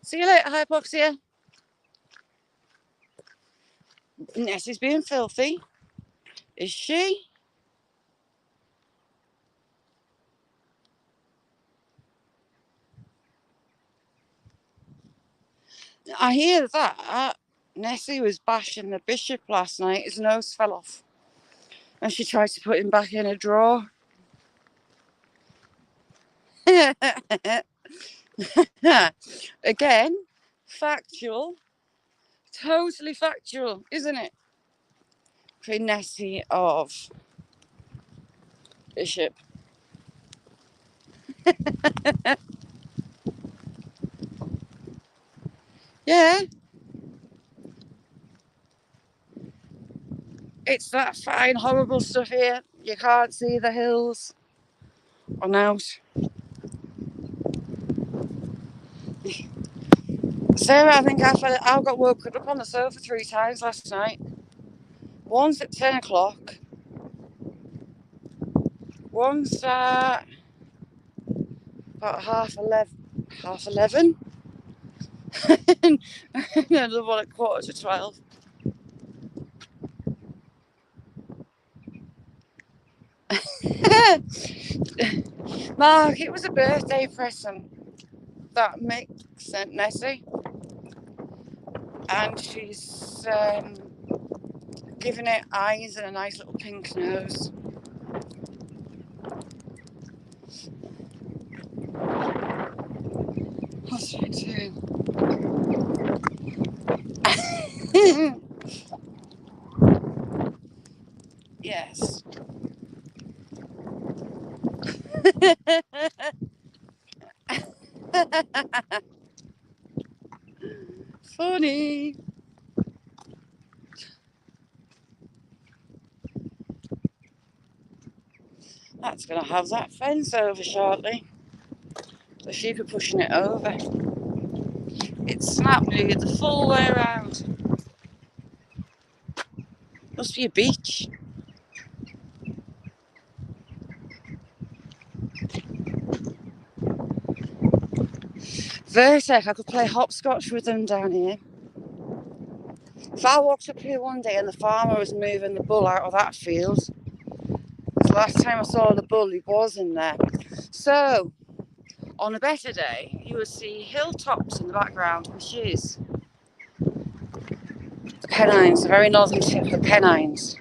See you later, Hypoxia. Nessie's being filthy. Is she? I hear that. Nessie was bashing the bishop last night. His nose fell off. And she tried to put him back in a drawer. Again, factual. Totally factual, isn't it? Between Nessie of Bishop. Yeah. It's that fine, horrible stuff here. You can't see the hills on out. Sarah, I think I got woken up on the sofa 3 times last night. Once at 10 o'clock. Once at about 11:30. And another one at 11:45. Mark, it was a birthday present that Mick sent Nessie. And she's giving it eyes and a nice little pink nose. What's it doing? Yes. Funny. That's going to have that fence over shortly. The sheep are pushing it over. It snapped nearly the full way around. Must be a beach. Vertec, I could play hopscotch with them down here. If I walked up here one day and the farmer was moving the bull out of that field, the last time I saw the bull, he was in there. So, on a better day, you would see hilltops in the background, which is the Pennines, the very northern tip of the Pennines.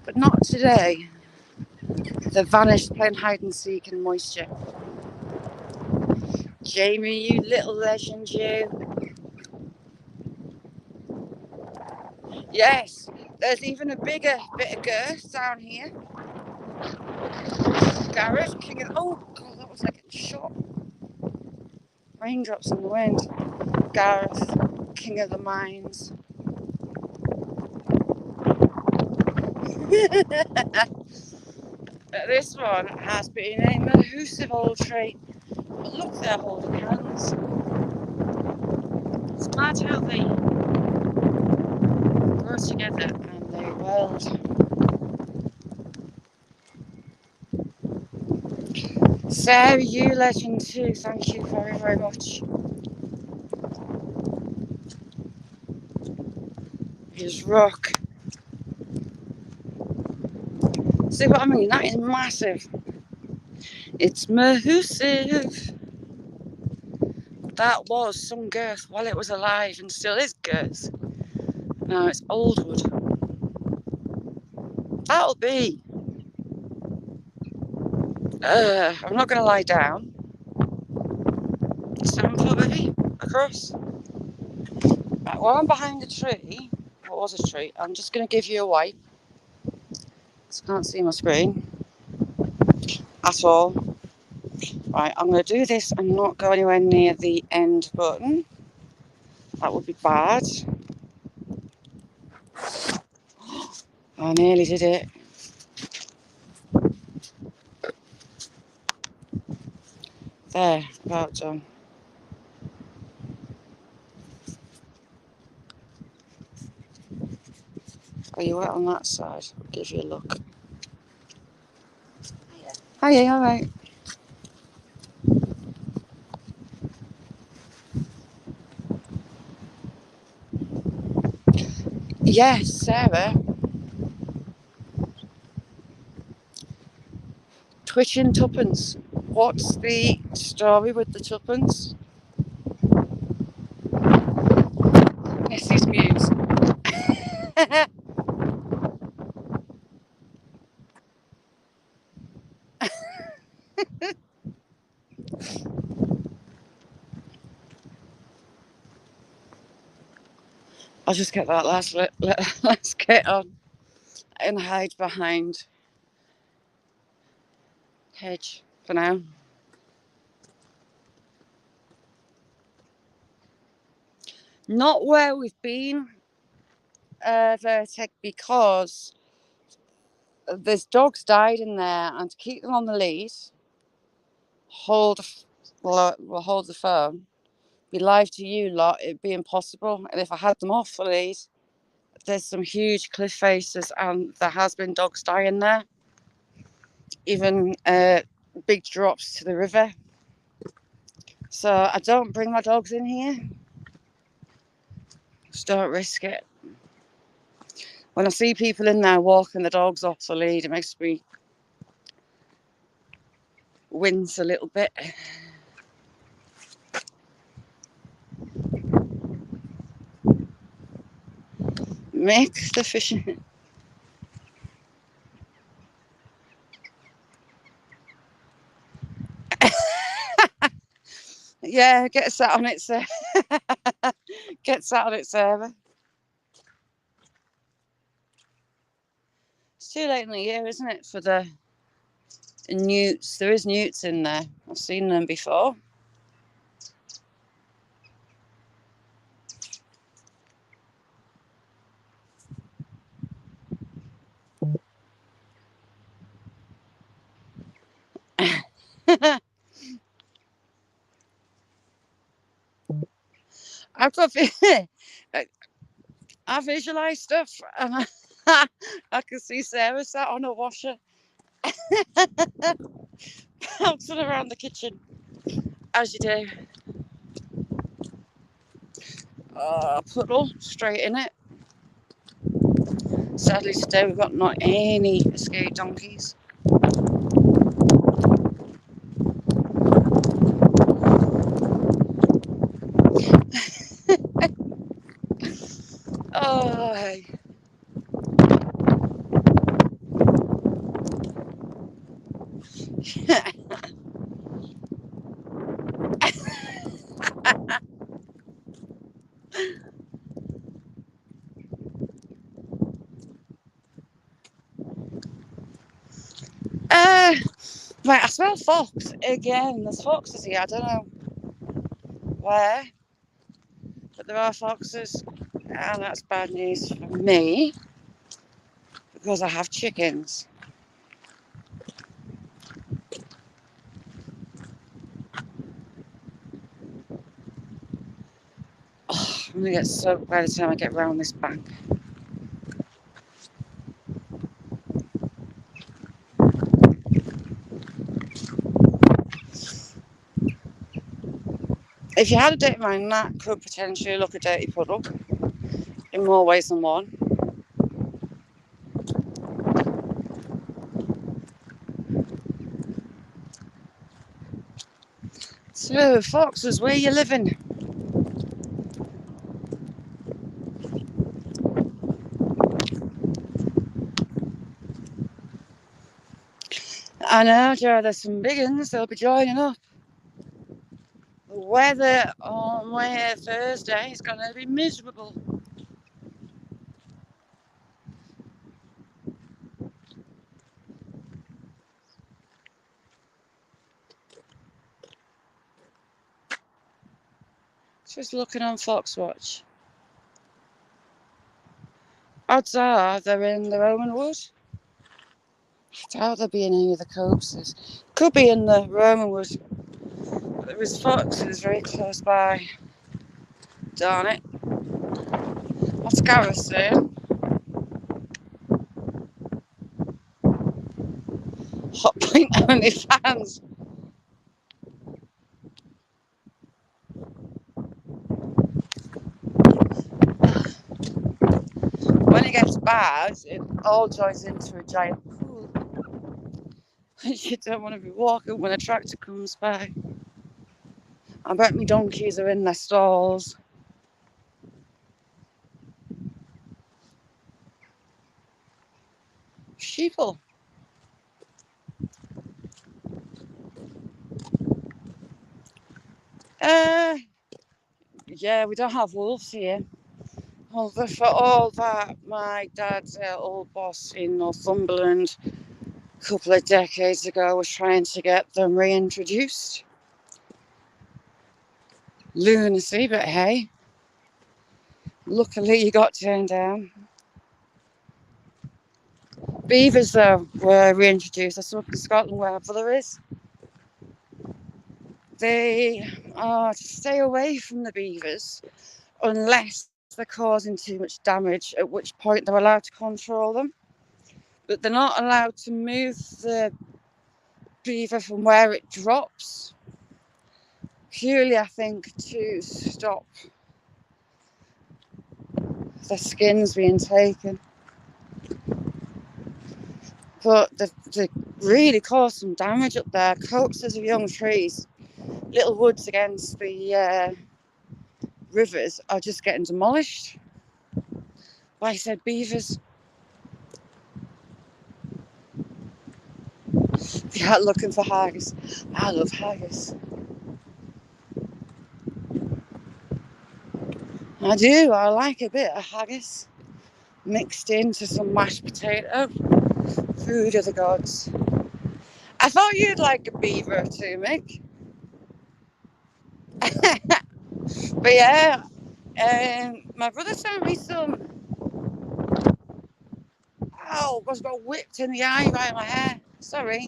But not today. They've vanished playing hide and seek in moisture. Jamie, you little legend, you. Yes, there's even a bigger bit of girth down here. Gareth, king of... Oh, God, that was like getting shot. Raindrops in the wind. Gareth, king of the mines. This one has been a massive old tree. But look, they're holding hands. It's mad how they grow together and they weld. Sarah, you legend too. Thank you very, very much. His rock. See what I mean? That is massive. It's massive. That was some girth while it was alive and still is girth. Now it's old wood. That'll be. I'm not going to lie down. 7 foot maybe across. Right, while I'm behind a tree, what was a tree? I'm just going to give you a wipe. I can't see my screen at all. Right, I'm going to do this and not go anywhere near the end button. That would be bad. I nearly did it. There, about done. Are you wet on that side? I'll give you a look. Hiya, alright. Yes, Sarah. Twitching tuppence. What's the story with the tuppence? Nessie's mute. I'll just get that let's get on and hide behind hedge for now. Not where we've been, Vertec, because there's dogs died in there, and to keep them on the lead, we'll hold the phone. Be live to you lot, it'd be impossible. And if I had them off the lead, there's some huge cliff faces, and there has been dogs dying there. Even big drops to the river. So I don't bring my dogs in here. Just don't risk it. When I see people in there walking the dogs off the lead, it makes me wince a little bit. Make the fishing. Yeah, get sat on it, sir. Get sat on it, Sarah. It's too late in the year, isn't it, for the newts? There is newts in there. I've seen them before. I've got I visualise stuff, and I can see Sarah sat on a washer, bouncing around the kitchen, as you do. Puddle straight in it. Sadly today we've got not any escaped donkeys. Oh, hey. Right, I smell fox again. There's foxes here. I don't know where, but there are foxes, and that's bad news for me because I have chickens. Oh, I'm gonna get soaked by the time I get round this bank. If you had a dirty mind, that could potentially look a dirty puddle in more ways than one. So, foxes, where you living? I know, Joe, there's some big uns, they'll be joining up. The weather on Thursday is going to be miserable. Just looking on Foxwatch. Odds are they're in the Roman Wood. I doubt they'll be in any of the copses. Could be in the Roman Wood. But there is foxes very close by. Darn it. What's Gareth saying? Hot Point only fans. When it gets bad, it all joins into a giant pool. You don't want to be walking when a tractor comes by. I bet my donkeys are in their stalls. Sheeple. Yeah, we don't have wolves here. Although for all that, my dad's old boss in Northumberland a couple of decades ago was trying to get them reintroduced. Lunacy, but hey, luckily you got turned down. Beavers, though, were reintroduced. I saw up in Scotland where my brother is. They are to stay away from the beavers unless they're causing too much damage, at which point they're allowed to control them. But they're not allowed to move the beaver from where it drops, purely, I think, to stop the skins being taken. But they really caused some damage up there. Copses of young trees, little woods against the rivers are just getting demolished by said beavers. If you're out looking for haggis, I love haggis. I do, I like a bit of haggis mixed into some mashed potato. Food of the gods. I thought you'd like a beaver too, Mick. But yeah, my brother sent me some. Oh, I got whipped in the eye by my hair. Sorry.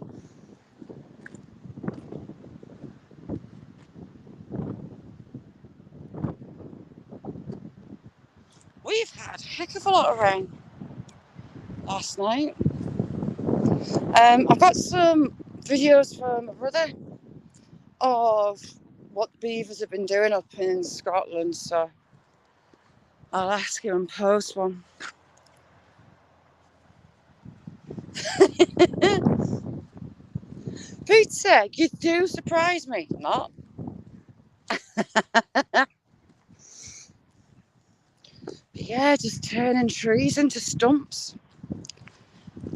We've had a heck of a lot of rain last night. I've got some videos from my brother of what the beavers have been doing up in Scotland, so I'll ask him and post one. Pizza, you do surprise me. Not. Yeah, just turning trees into stumps.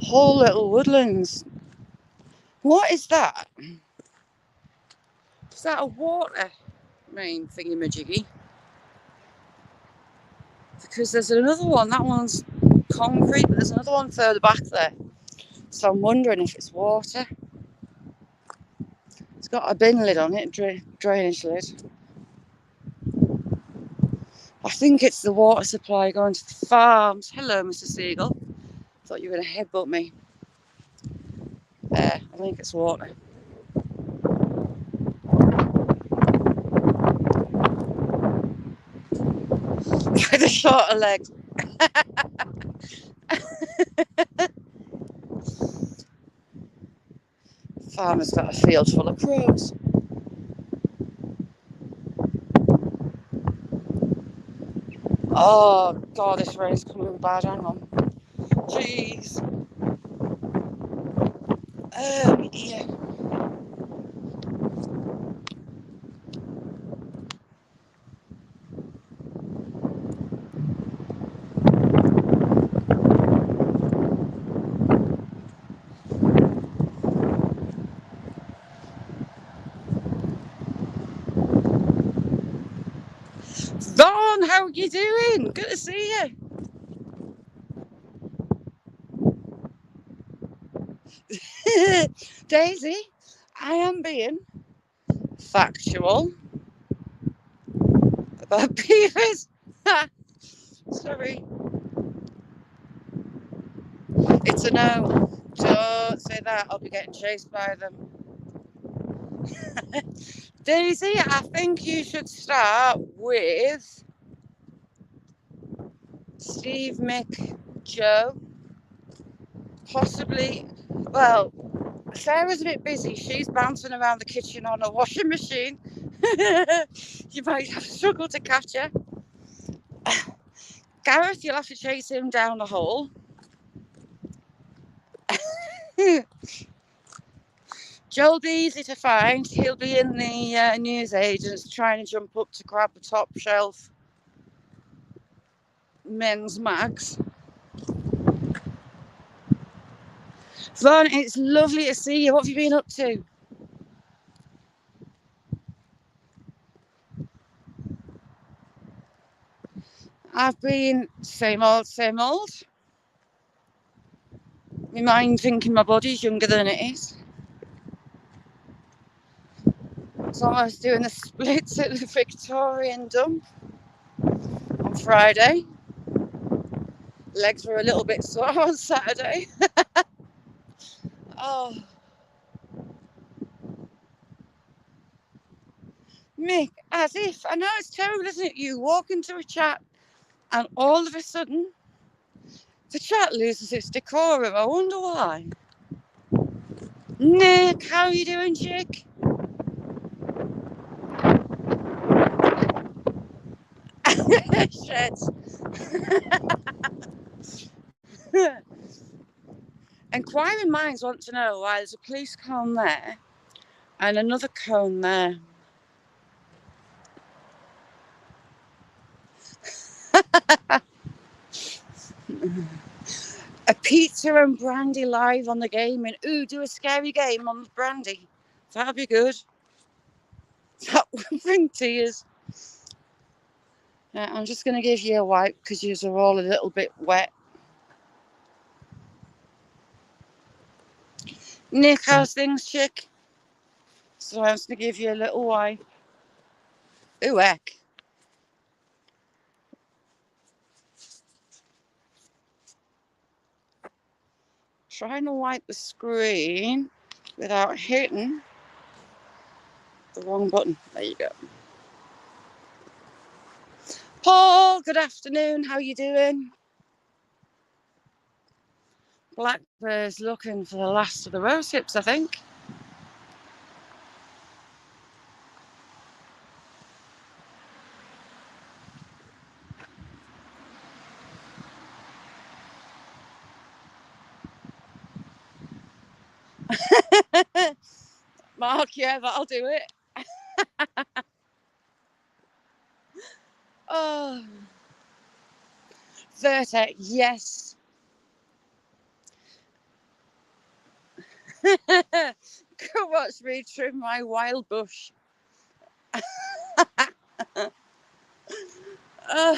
Whole little woodlands. What is that? Is that a water main thingy-majiggy? Because there's another one. That one's concrete, but there's another one further back there. So I'm wondering if it's water. It's got a bin lid on it, drainage lid. I think it's the water supply going to the farms. Hello, Mr. Seagull. Thought you were going to headbutt me. There, I think it's water. With the shorter legs. Farmer's got a field full of crows. Oh, God, this rain's coming bad. Hang on. Jeez. Yeah. Dawn, how are you doing? Good to see you. Daisy, I am being factual about beavers. Sorry. It's a no. Don't say that. I'll be getting chased by them. Daisy, I think you should start with Steve, Mick, Joe. Possibly. Well, Sarah's a bit busy. She's bouncing around the kitchen on a washing machine. You might have struggled to catch her. Gareth, you'll have to chase him down the hole. Joe'll be easy to find. He'll be in the newsagents trying to jump up to grab the top shelf men's mags. Vaughn, it's lovely to see you. What have you been up to? I've been same old, same old. My mind thinking my body's younger than it is. So I was doing the splits at the Victorian dump on Friday. Legs were a little bit sore on Saturday. Oh, Mick, as if, I know it's terrible, isn't it? You walk into a chat and all of a sudden the chat loses its decorum. I wonder why. Nick, how are you doing, chick? Sheds. Inquiring minds want to know why there's a police cone there and another cone there. A pizza and brandy live on the game, and do a scary game on the brandy. That'd be good. That would bring tears. I'm just going to give you a wipe because you are all a little bit wet. Nick, how's things, chick? So I'm just going to give you a little wipe. Ooh, heck. Trying to wipe the screen without hitting the wrong button. There you go. Paul, good afternoon. How you doing? Blackbird's looking for the last of the rose hips, I think. Mark, yeah, that'll do it. Oh, 30, yes. Go watch me trim my wild bush. I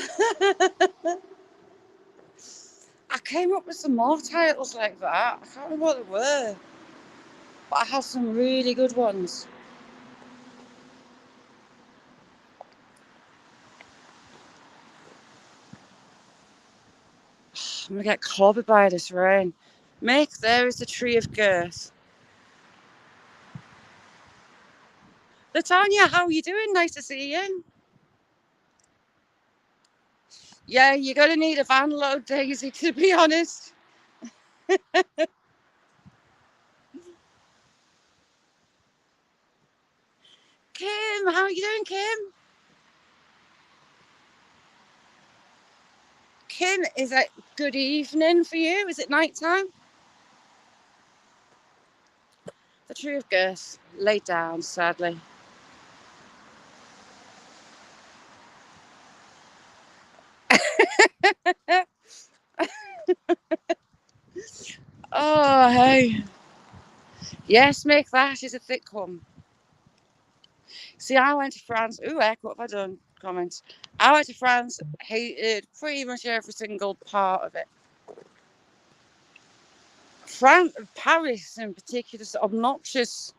came up with some more titles like that. I can't remember what they were, but I have some really good ones. I'm going to get clobbered by this rain. Mick, there is the tree of girth. Latanya, how are you doing? Nice to see you. Yeah, you're going to need a van load, Daisy, to be honest. Kim, how are you doing, Kim? Kim, is it good evening for you? Is it night time? The tree of girth laid down, sadly. Oh, hey. Yes, Mick, that is a thick one. See, I went to France. Ooh, heck, what have I done? Comments. I went to France, hated pretty much every single part of it. Paris in particular, obnoxious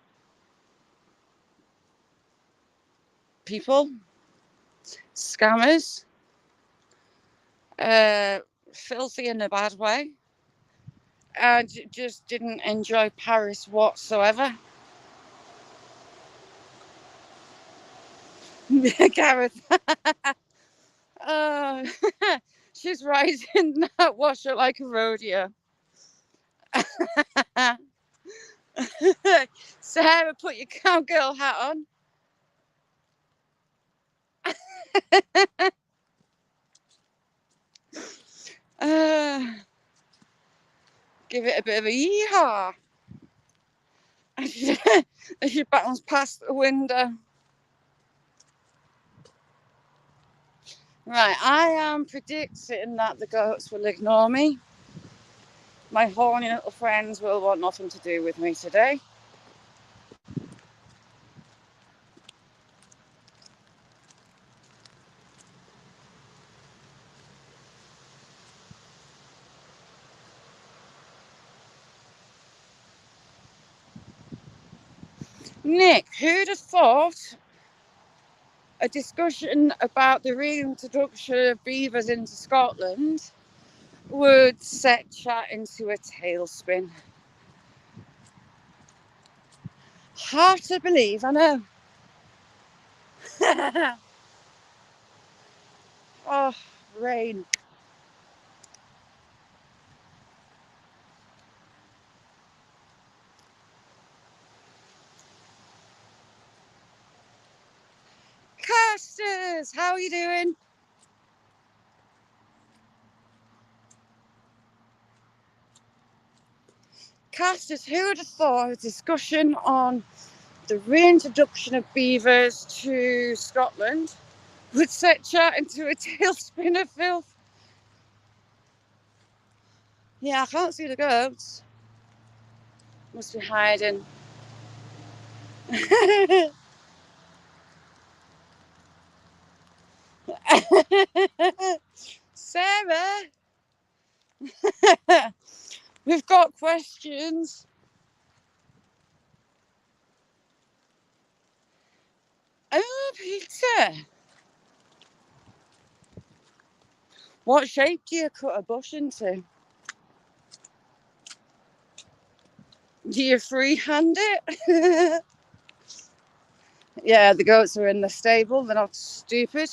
people, scammers, filthy in a bad way. I just didn't enjoy Paris whatsoever. Gareth. She's riding that washer like a rodeo. Sarah, put your cowgirl hat on. Give it a bit of a yee-haw. As she bounces past the window. Right, I am predicting that the goats will ignore me. My horny little friends will want nothing to do with me today. Nick, who'd have thought a discussion about the reintroduction of beavers into Scotland would set chat into a tailspin? Hard to believe, I know. Oh, rain. Casters, how are you doing? Casters, who would have thought a discussion on the reintroduction of beavers to Scotland would set chat into a tailspin of filth? Yeah, I can't see the goats. Must be hiding. Sarah, we've got questions. Oh, Peter, what shape do you cut a bush into? Do you freehand it? Yeah, the goats are in the stable. They're not stupid.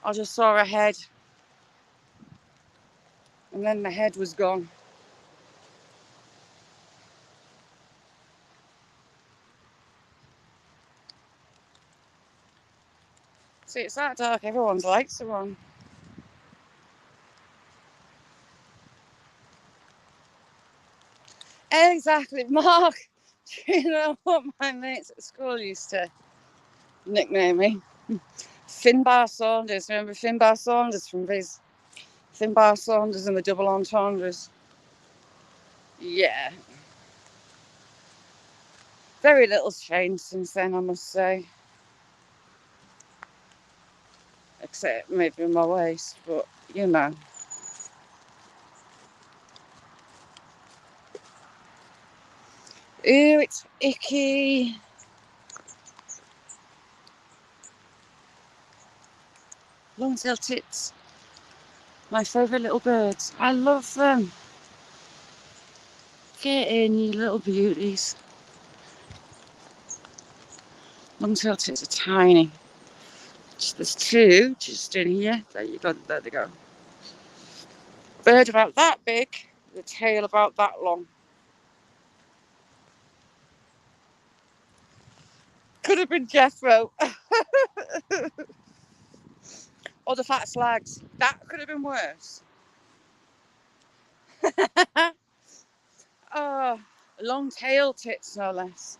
I just saw a head, and then the head was gone. See, it's that dark, everyone's lights are on. Exactly, Mark. Do you know what my mates at school used to nickname me? Finbar Saunders. Remember Finbar Saunders from these Finbar Saunders and the double entendres? Yeah. Very little's changed since then, I must say. Except maybe my waist, but you know. Ooh, it's icky. Long-tailed tits. My favourite little birds. I love them. Get in, you little beauties. Long-tailed tits are tiny. There's two just in here. There you go. There they go. Bird about that big, the tail about that long. Could have been Jethro. Or the fat slags. That could have been worse. Oh, long tail tits, no less.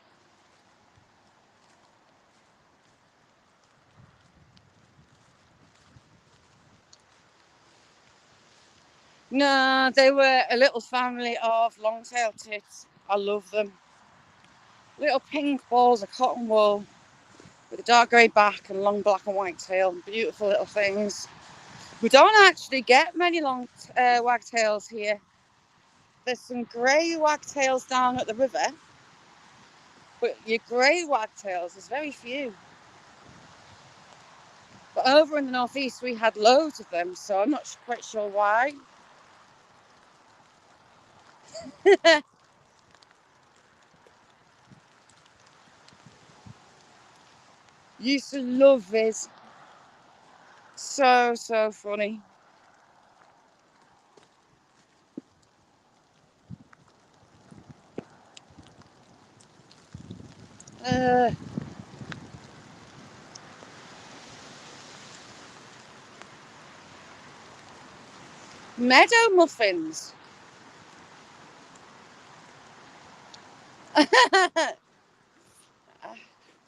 No, they were a little family of long tail tits. I love them. Little pink balls of cotton wool with a dark grey back and long black and white tail. Beautiful little things. We don't actually get many long wagtails here. There's some grey wagtails down at the river, but your grey wagtails, there's very few. But over in the northeast, we had loads of them, so I'm not quite sure why. Used to love Viz. So funny. Uh, Meadow muffins. Do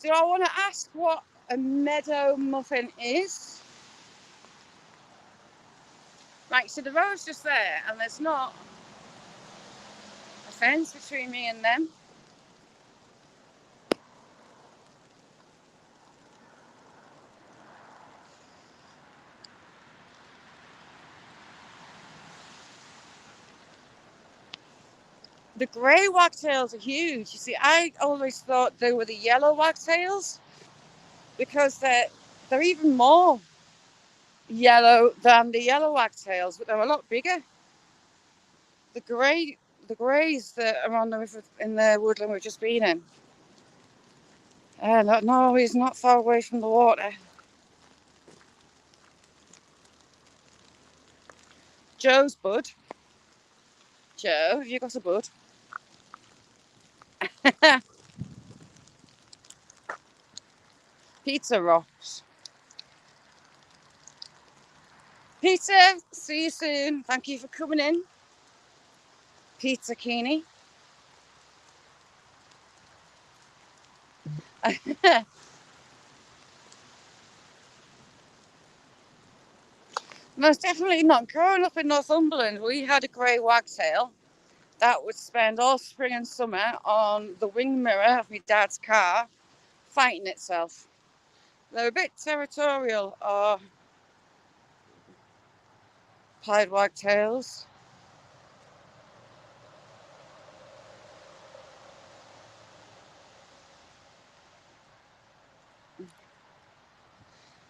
I want to ask what a meadow muffin is? Right, so the road's just there, and there's not a fence between me and them. The grey wagtails are huge. You see, I always thought they were the yellow wagtails because they're even more yellow than the yellow wagtails, but they're a lot bigger. The grey, the greys that are on the river in the woodland we've just been in. No, he's not far away from the water. Joe's bud. Joe, have you got a bud? Pizza rocks. Peter, see you soon. Thank you for coming in. Pizza Keeney. Most definitely not. Growing up in Northumberland, we had a grey wagtail that would spend all spring and summer on the wing mirror of my dad's car, fighting itself. They're a bit territorial, pied wagtails.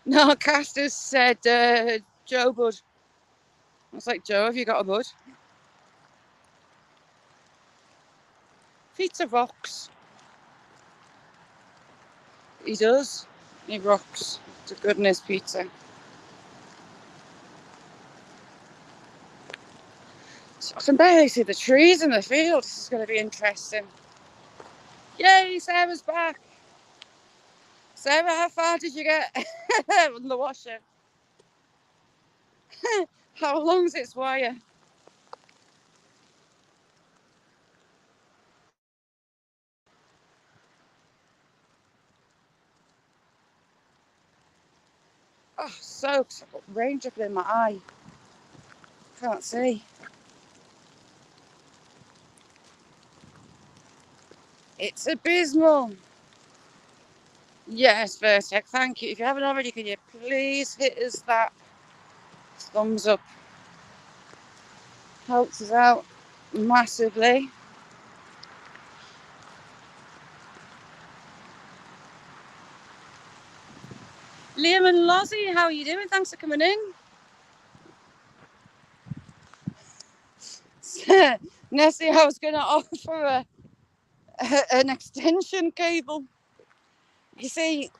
No, Casters said Joe bud. I was like, Joe, have you got a bud? Pizza rocks. He does. He rocks. It's a goodness pizza. can barely see the trees in the field. This is going to be interesting. Yay, Sarah's back. Sarah, how far did you get in the washer? How long's its wire? Oh, soaked. I've got rain dripping in my eye. Can't see. It's abysmal. Yes, Vertec, thank you. If you haven't already, can you please hit us that thumbs up? Helps us out massively. Liam and Lozzie, how are you doing? Thanks for coming in. Nessie, I was going to offer an extension cable. You see,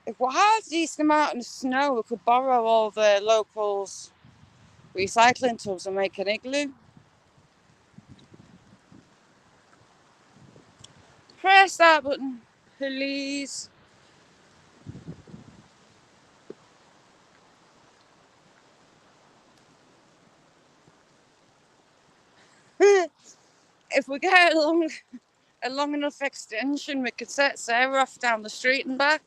if we had a decent amount of snow, we could borrow all the locals' recycling tubs and make an igloo. Press that button, please. If we get a long enough extension, we could set Sarah off down the street and back.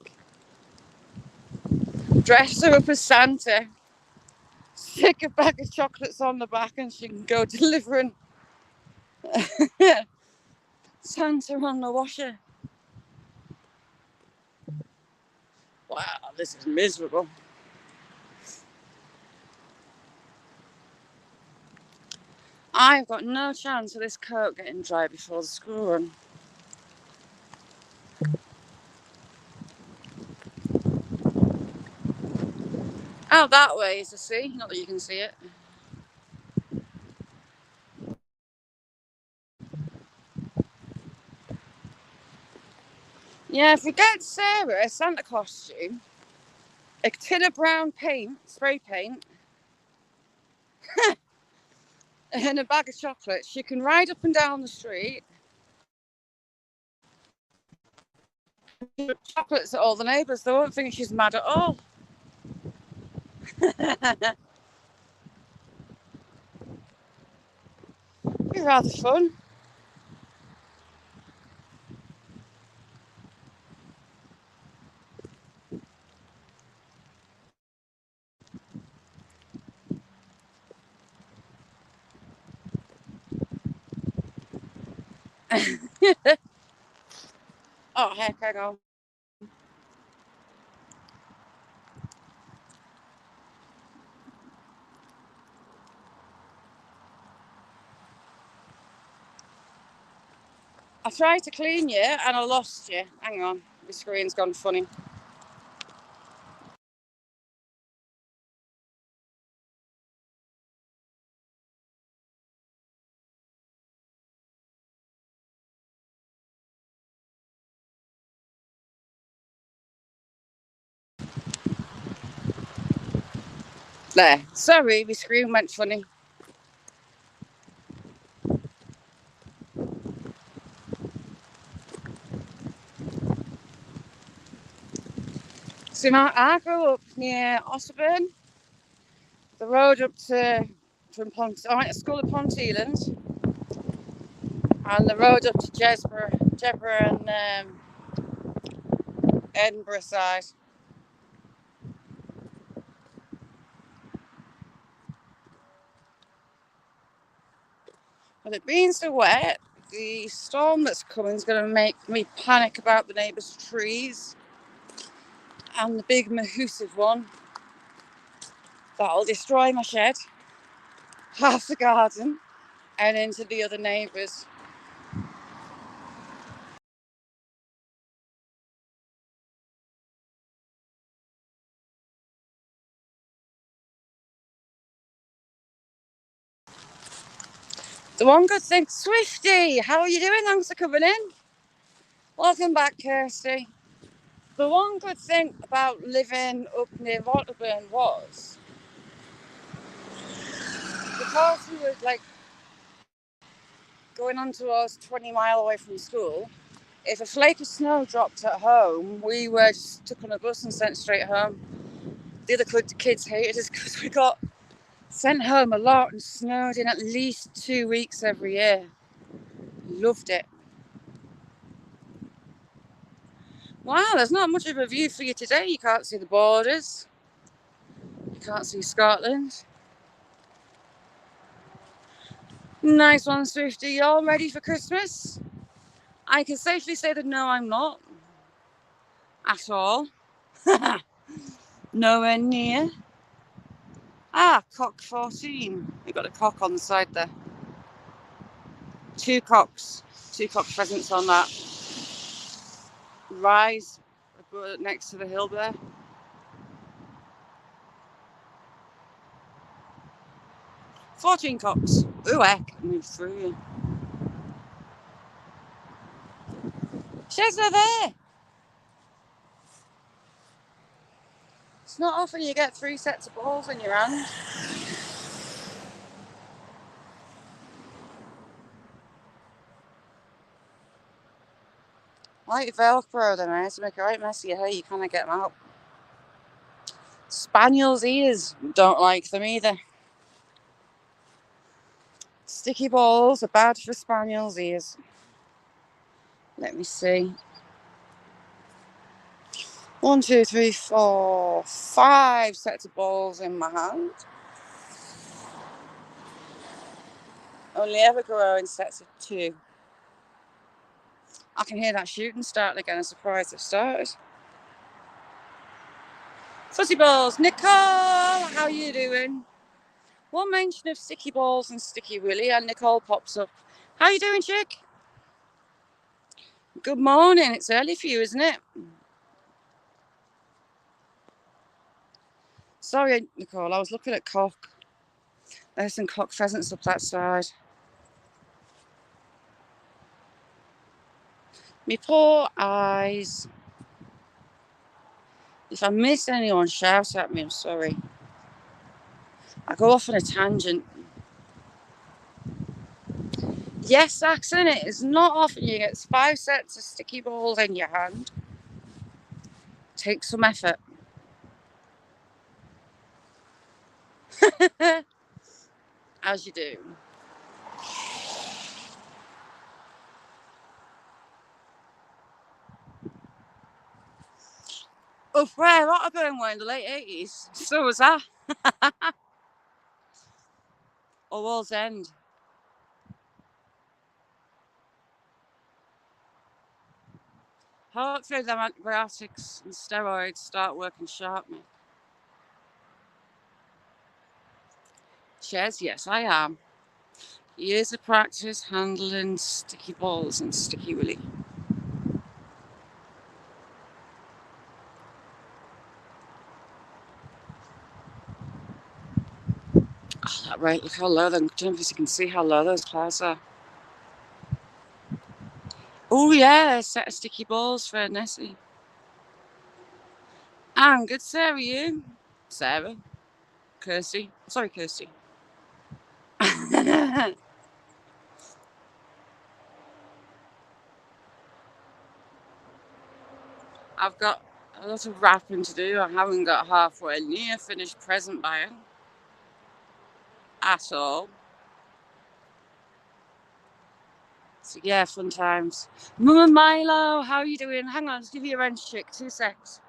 Dress her up as Santa. Stick a bag of chocolates on the back and she can go delivering Santa on the washer. Wow, this is miserable. I've got no chance of this coat getting dry before the school run. Out that way is the sea, not that you can see it. Yeah, if we get Sarah a Santa costume, a tin of brown paint, spray paint, and a bag of chocolates, she can ride up and down the street, chocolates at all the neighbours. They won't think she's mad at all. Be rather fun. Oh, heck, I know. I tried to clean you and I lost you. Hang on, my screen's gone funny. There. Sorry, my screen went funny. So I grew up near Osborne, the road up to from I went to school at Ponteland, and the road up to Jedburgh and Edinburgh side. With it being so wet, the storm that's coming is going to make me panic about the neighbours' trees and the big massive one. That'll destroy my shed, half the garden, and into the other neighbours. The one good thing, Swifty, how are you doing? Thanks for coming in. Welcome back, Kirsty. The one good thing about living up near Waterburn was because we were like going on towards 20 mile away from school. If a flake of snow dropped at home, we were just took on a bus and sent straight home. The other kids hated us because we got sent home a lot and snowed in at least 2 weeks every year. Loved it. Wow, there's not much of a view for you today. You can't see the borders. You can't see Scotland. Nice one, Swifty. You all ready for Christmas? I can safely say that no, I'm not. At all. Nowhere near. Cock 14. We've got a cock on the side there. 2 cocks. 2 cock pheasants on that rise next to the hill there. 14 cocks. Ooh, heck. Move through you. Sheds are there. It's not often you get 3 sets of balls in your hand. Like Velcro, then I have to make it right messy hair. You can't get them out. Spaniel's ears, don't like them either. Sticky balls are bad for Spaniel's ears. Let me see. 1, 2, 3, 4, 5 sets of balls in my hand. Only ever grow in sets of 2. I can hear that shooting starting again. I'm surprised it started. Fuzzy balls, Nicole, how you doing? One mention of sticky balls and Sticky Willy, and Nicole pops up. How you doing, chick? Good morning. It's early for you, isn't it? Sorry, Nicole. I was looking at cock. There's some cock pheasants up that side. Me poor eyes. If I miss anyone, shout at me. I'm sorry. I go off on a tangent. Yes, Saxon, it is not often you get 5 sets of sticky balls in your hand. Take some effort. As you do. Oh, where Otterburn were in the late 80s. So was I. Or Wall's End. Hopefully them antibiotics and steroids start working sharply. Cheers, yes I am. Years of practice handling sticky balls and Sticky Willy. Oh, that right, look how low, I don't know if you can see how low those clouds are. Oh yeah, a set of sticky balls for Nessie. I'm good, Sarah, you? Sarah? Kirsty? Sorry, Kirsty. I've got a lot of wrapping to do. I haven't got halfway near finished present buying. At all. So yeah, fun times. Mama Milo, how are you doing? Hang on, let's give you a wrench chick. 2 secs.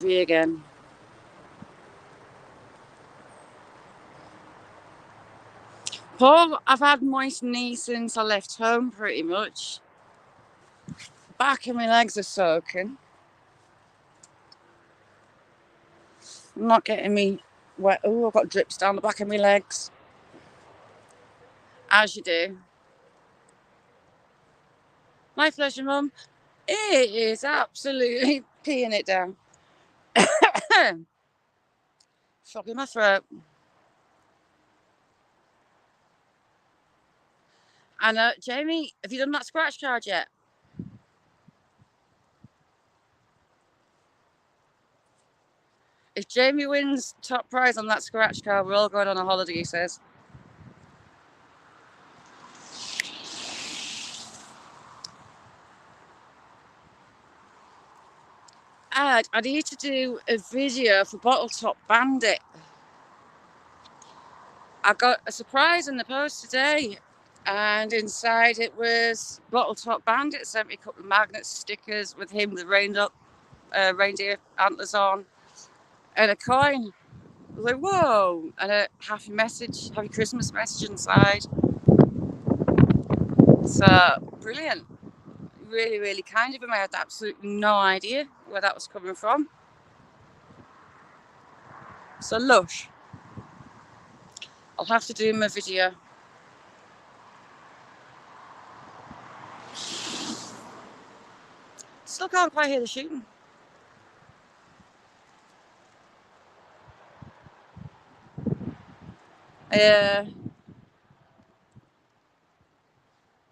Me again. Paul, I've had moist knee since I left home pretty much. Back and my legs are soaking. I'm not getting me Oh, I've got drips down the back of my legs. As you do. My pleasure, Mum. It is absolutely peeing it down. Frog in my throat. And Jamie, have you done that scratch card yet? If Jamie wins top prize on that scratch card, we're all going on a holiday, he says. And I need to do a video for Bottle Top Bandit. I got a surprise in the post today, and inside it was Bottle Top Bandit. Sent me a couple of magnet stickers with him, the reindeer antlers on, and a coin. I was like, whoa, and a happy Christmas message inside. So brilliant. Really, really kind of him. I had absolutely no idea where that was coming from. So lush. I'll have to do him a video. Still can't quite hear the shooting.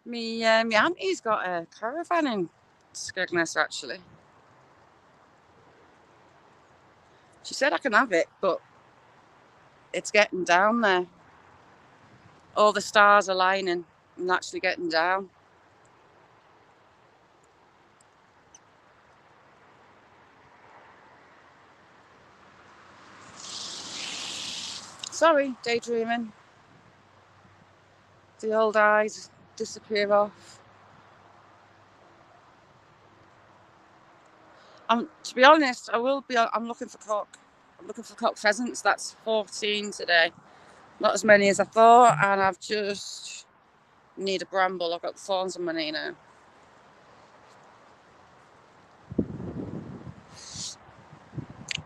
Me auntie's got a caravan in Skegness, actually. She said I can have it, but it's getting down there. All the stars are lining and actually getting down. Sorry, daydreaming. The old eyes disappear off. To be honest, I'm looking for cock. I'm looking for cock pheasants. That's 14 today. Not as many as I thought, and I've just need a bramble. I've got thorns on my knee now.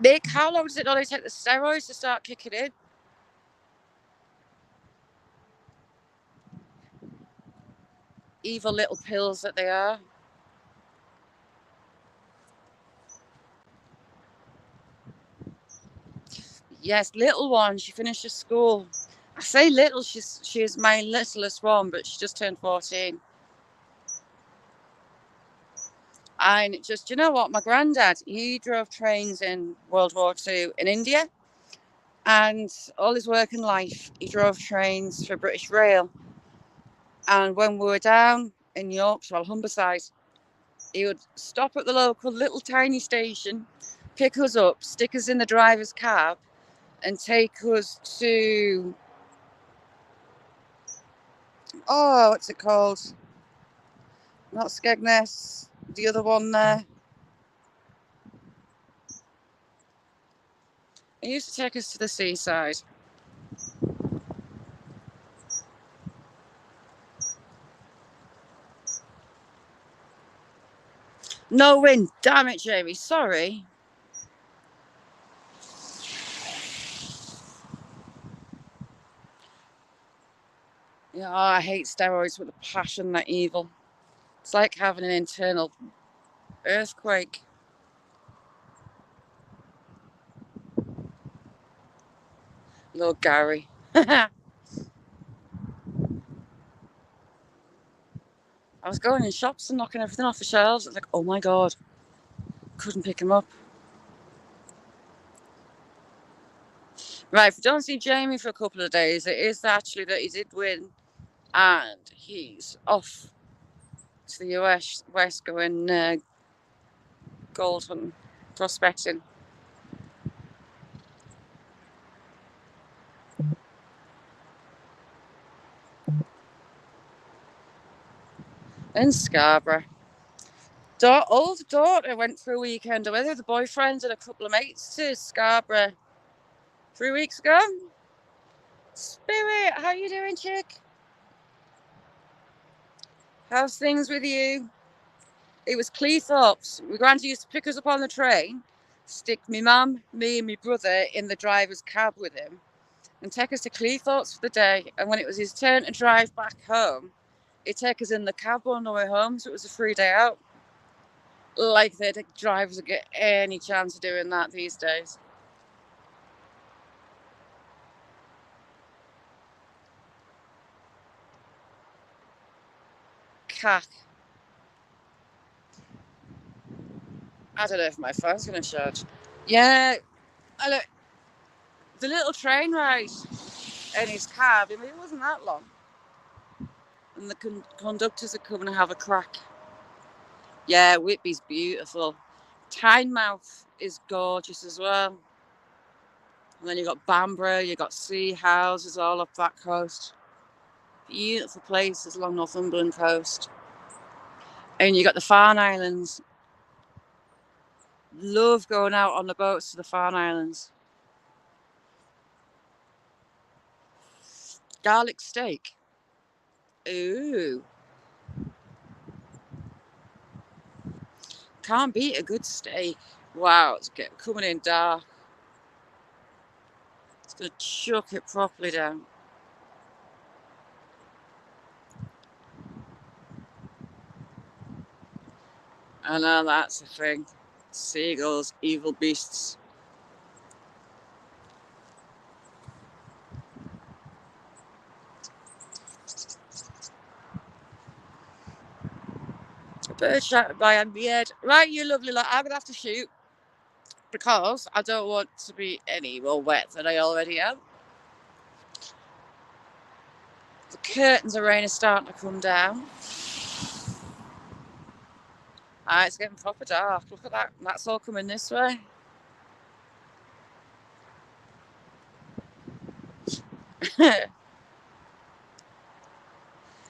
Nick, how long does it normally take the steroids to start kicking in? Evil little pills that they are. Yes, little one. She finished school. I say little. She's my littlest one, but she just turned 14. And you know what? My granddad, he drove trains in World War II in India. And all his working life, he drove trains for British Rail. And when we were down in Yorkshire, Humberside, he would stop at the local little tiny station, pick us up, stick us in the driver's cab, and take us to, what's it called? Not Skegness, the other one there. He used to take us to the seaside. No wind. Damn it, Jamie. Sorry. Yeah, I hate steroids with a passion. That evil. It's like having an internal earthquake. Little Gary. I was going in shops and knocking everything off the shelves. I was like, oh my God. Couldn't pick him up. Right, if you don't see Jamie for a couple of days, it is actually that he did win. And he's off to the US West going gold hunting, prospecting. In Scarborough. Older daughter went for a weekend away with the boyfriend and a couple of mates to Scarborough 3 weeks ago. Spirit, how you doing, chick? How's things with you? It was Cleethorpes. My granddad used to pick us up on the train, stick my mum, me and my brother in the driver's cab with him and take us to Cleethorpes for the day. And when it was his turn to drive back home, he'd take us in the cab on the way home, so it was a free day out. Like the drivers would get any chance of doing that these days. Cack. I don't know if my phone's going to charge. Yeah, look, the little train ride in his cab, I mean, it wasn't that long. And the conductors are coming to have a crack. Yeah, Whitby's beautiful. Tynemouth is gorgeous as well. And then you've got Bamborough, you've got sea houses all up that coast. Beautiful places along Northumberland coast. And you got the Farne Islands. Love going out on the boats to the Farne Islands. Garlic steak. Ooh. Can't beat a good steak. Wow, it's coming in dark. It's going to chuck it properly down. I know that's the thing. Seagulls, evil beasts. A bird shouted by on my head. Right, you lovely lot. I'm going to have to shoot because I don't want to be any more wet than I already am. The curtains of rain are starting to come down. It's getting proper dark. Look at that. That's all coming this way.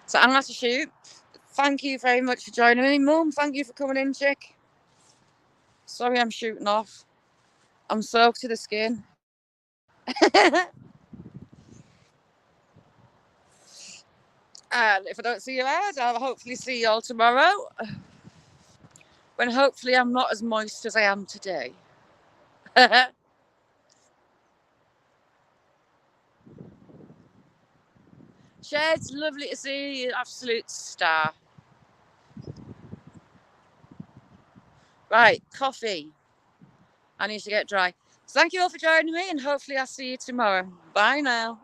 So I'm going to have to shoot. Thank you very much for joining me. Mum, thank you for coming in, chick. Sorry I'm shooting off. I'm soaked to the skin. And if I don't see you out, I'll hopefully see you all tomorrow. When hopefully I'm not as moist as I am today. Sheds, lovely to see you. Absolute star. Right, coffee. I need to get dry. So thank you all for joining me and hopefully I'll see you tomorrow. Bye now.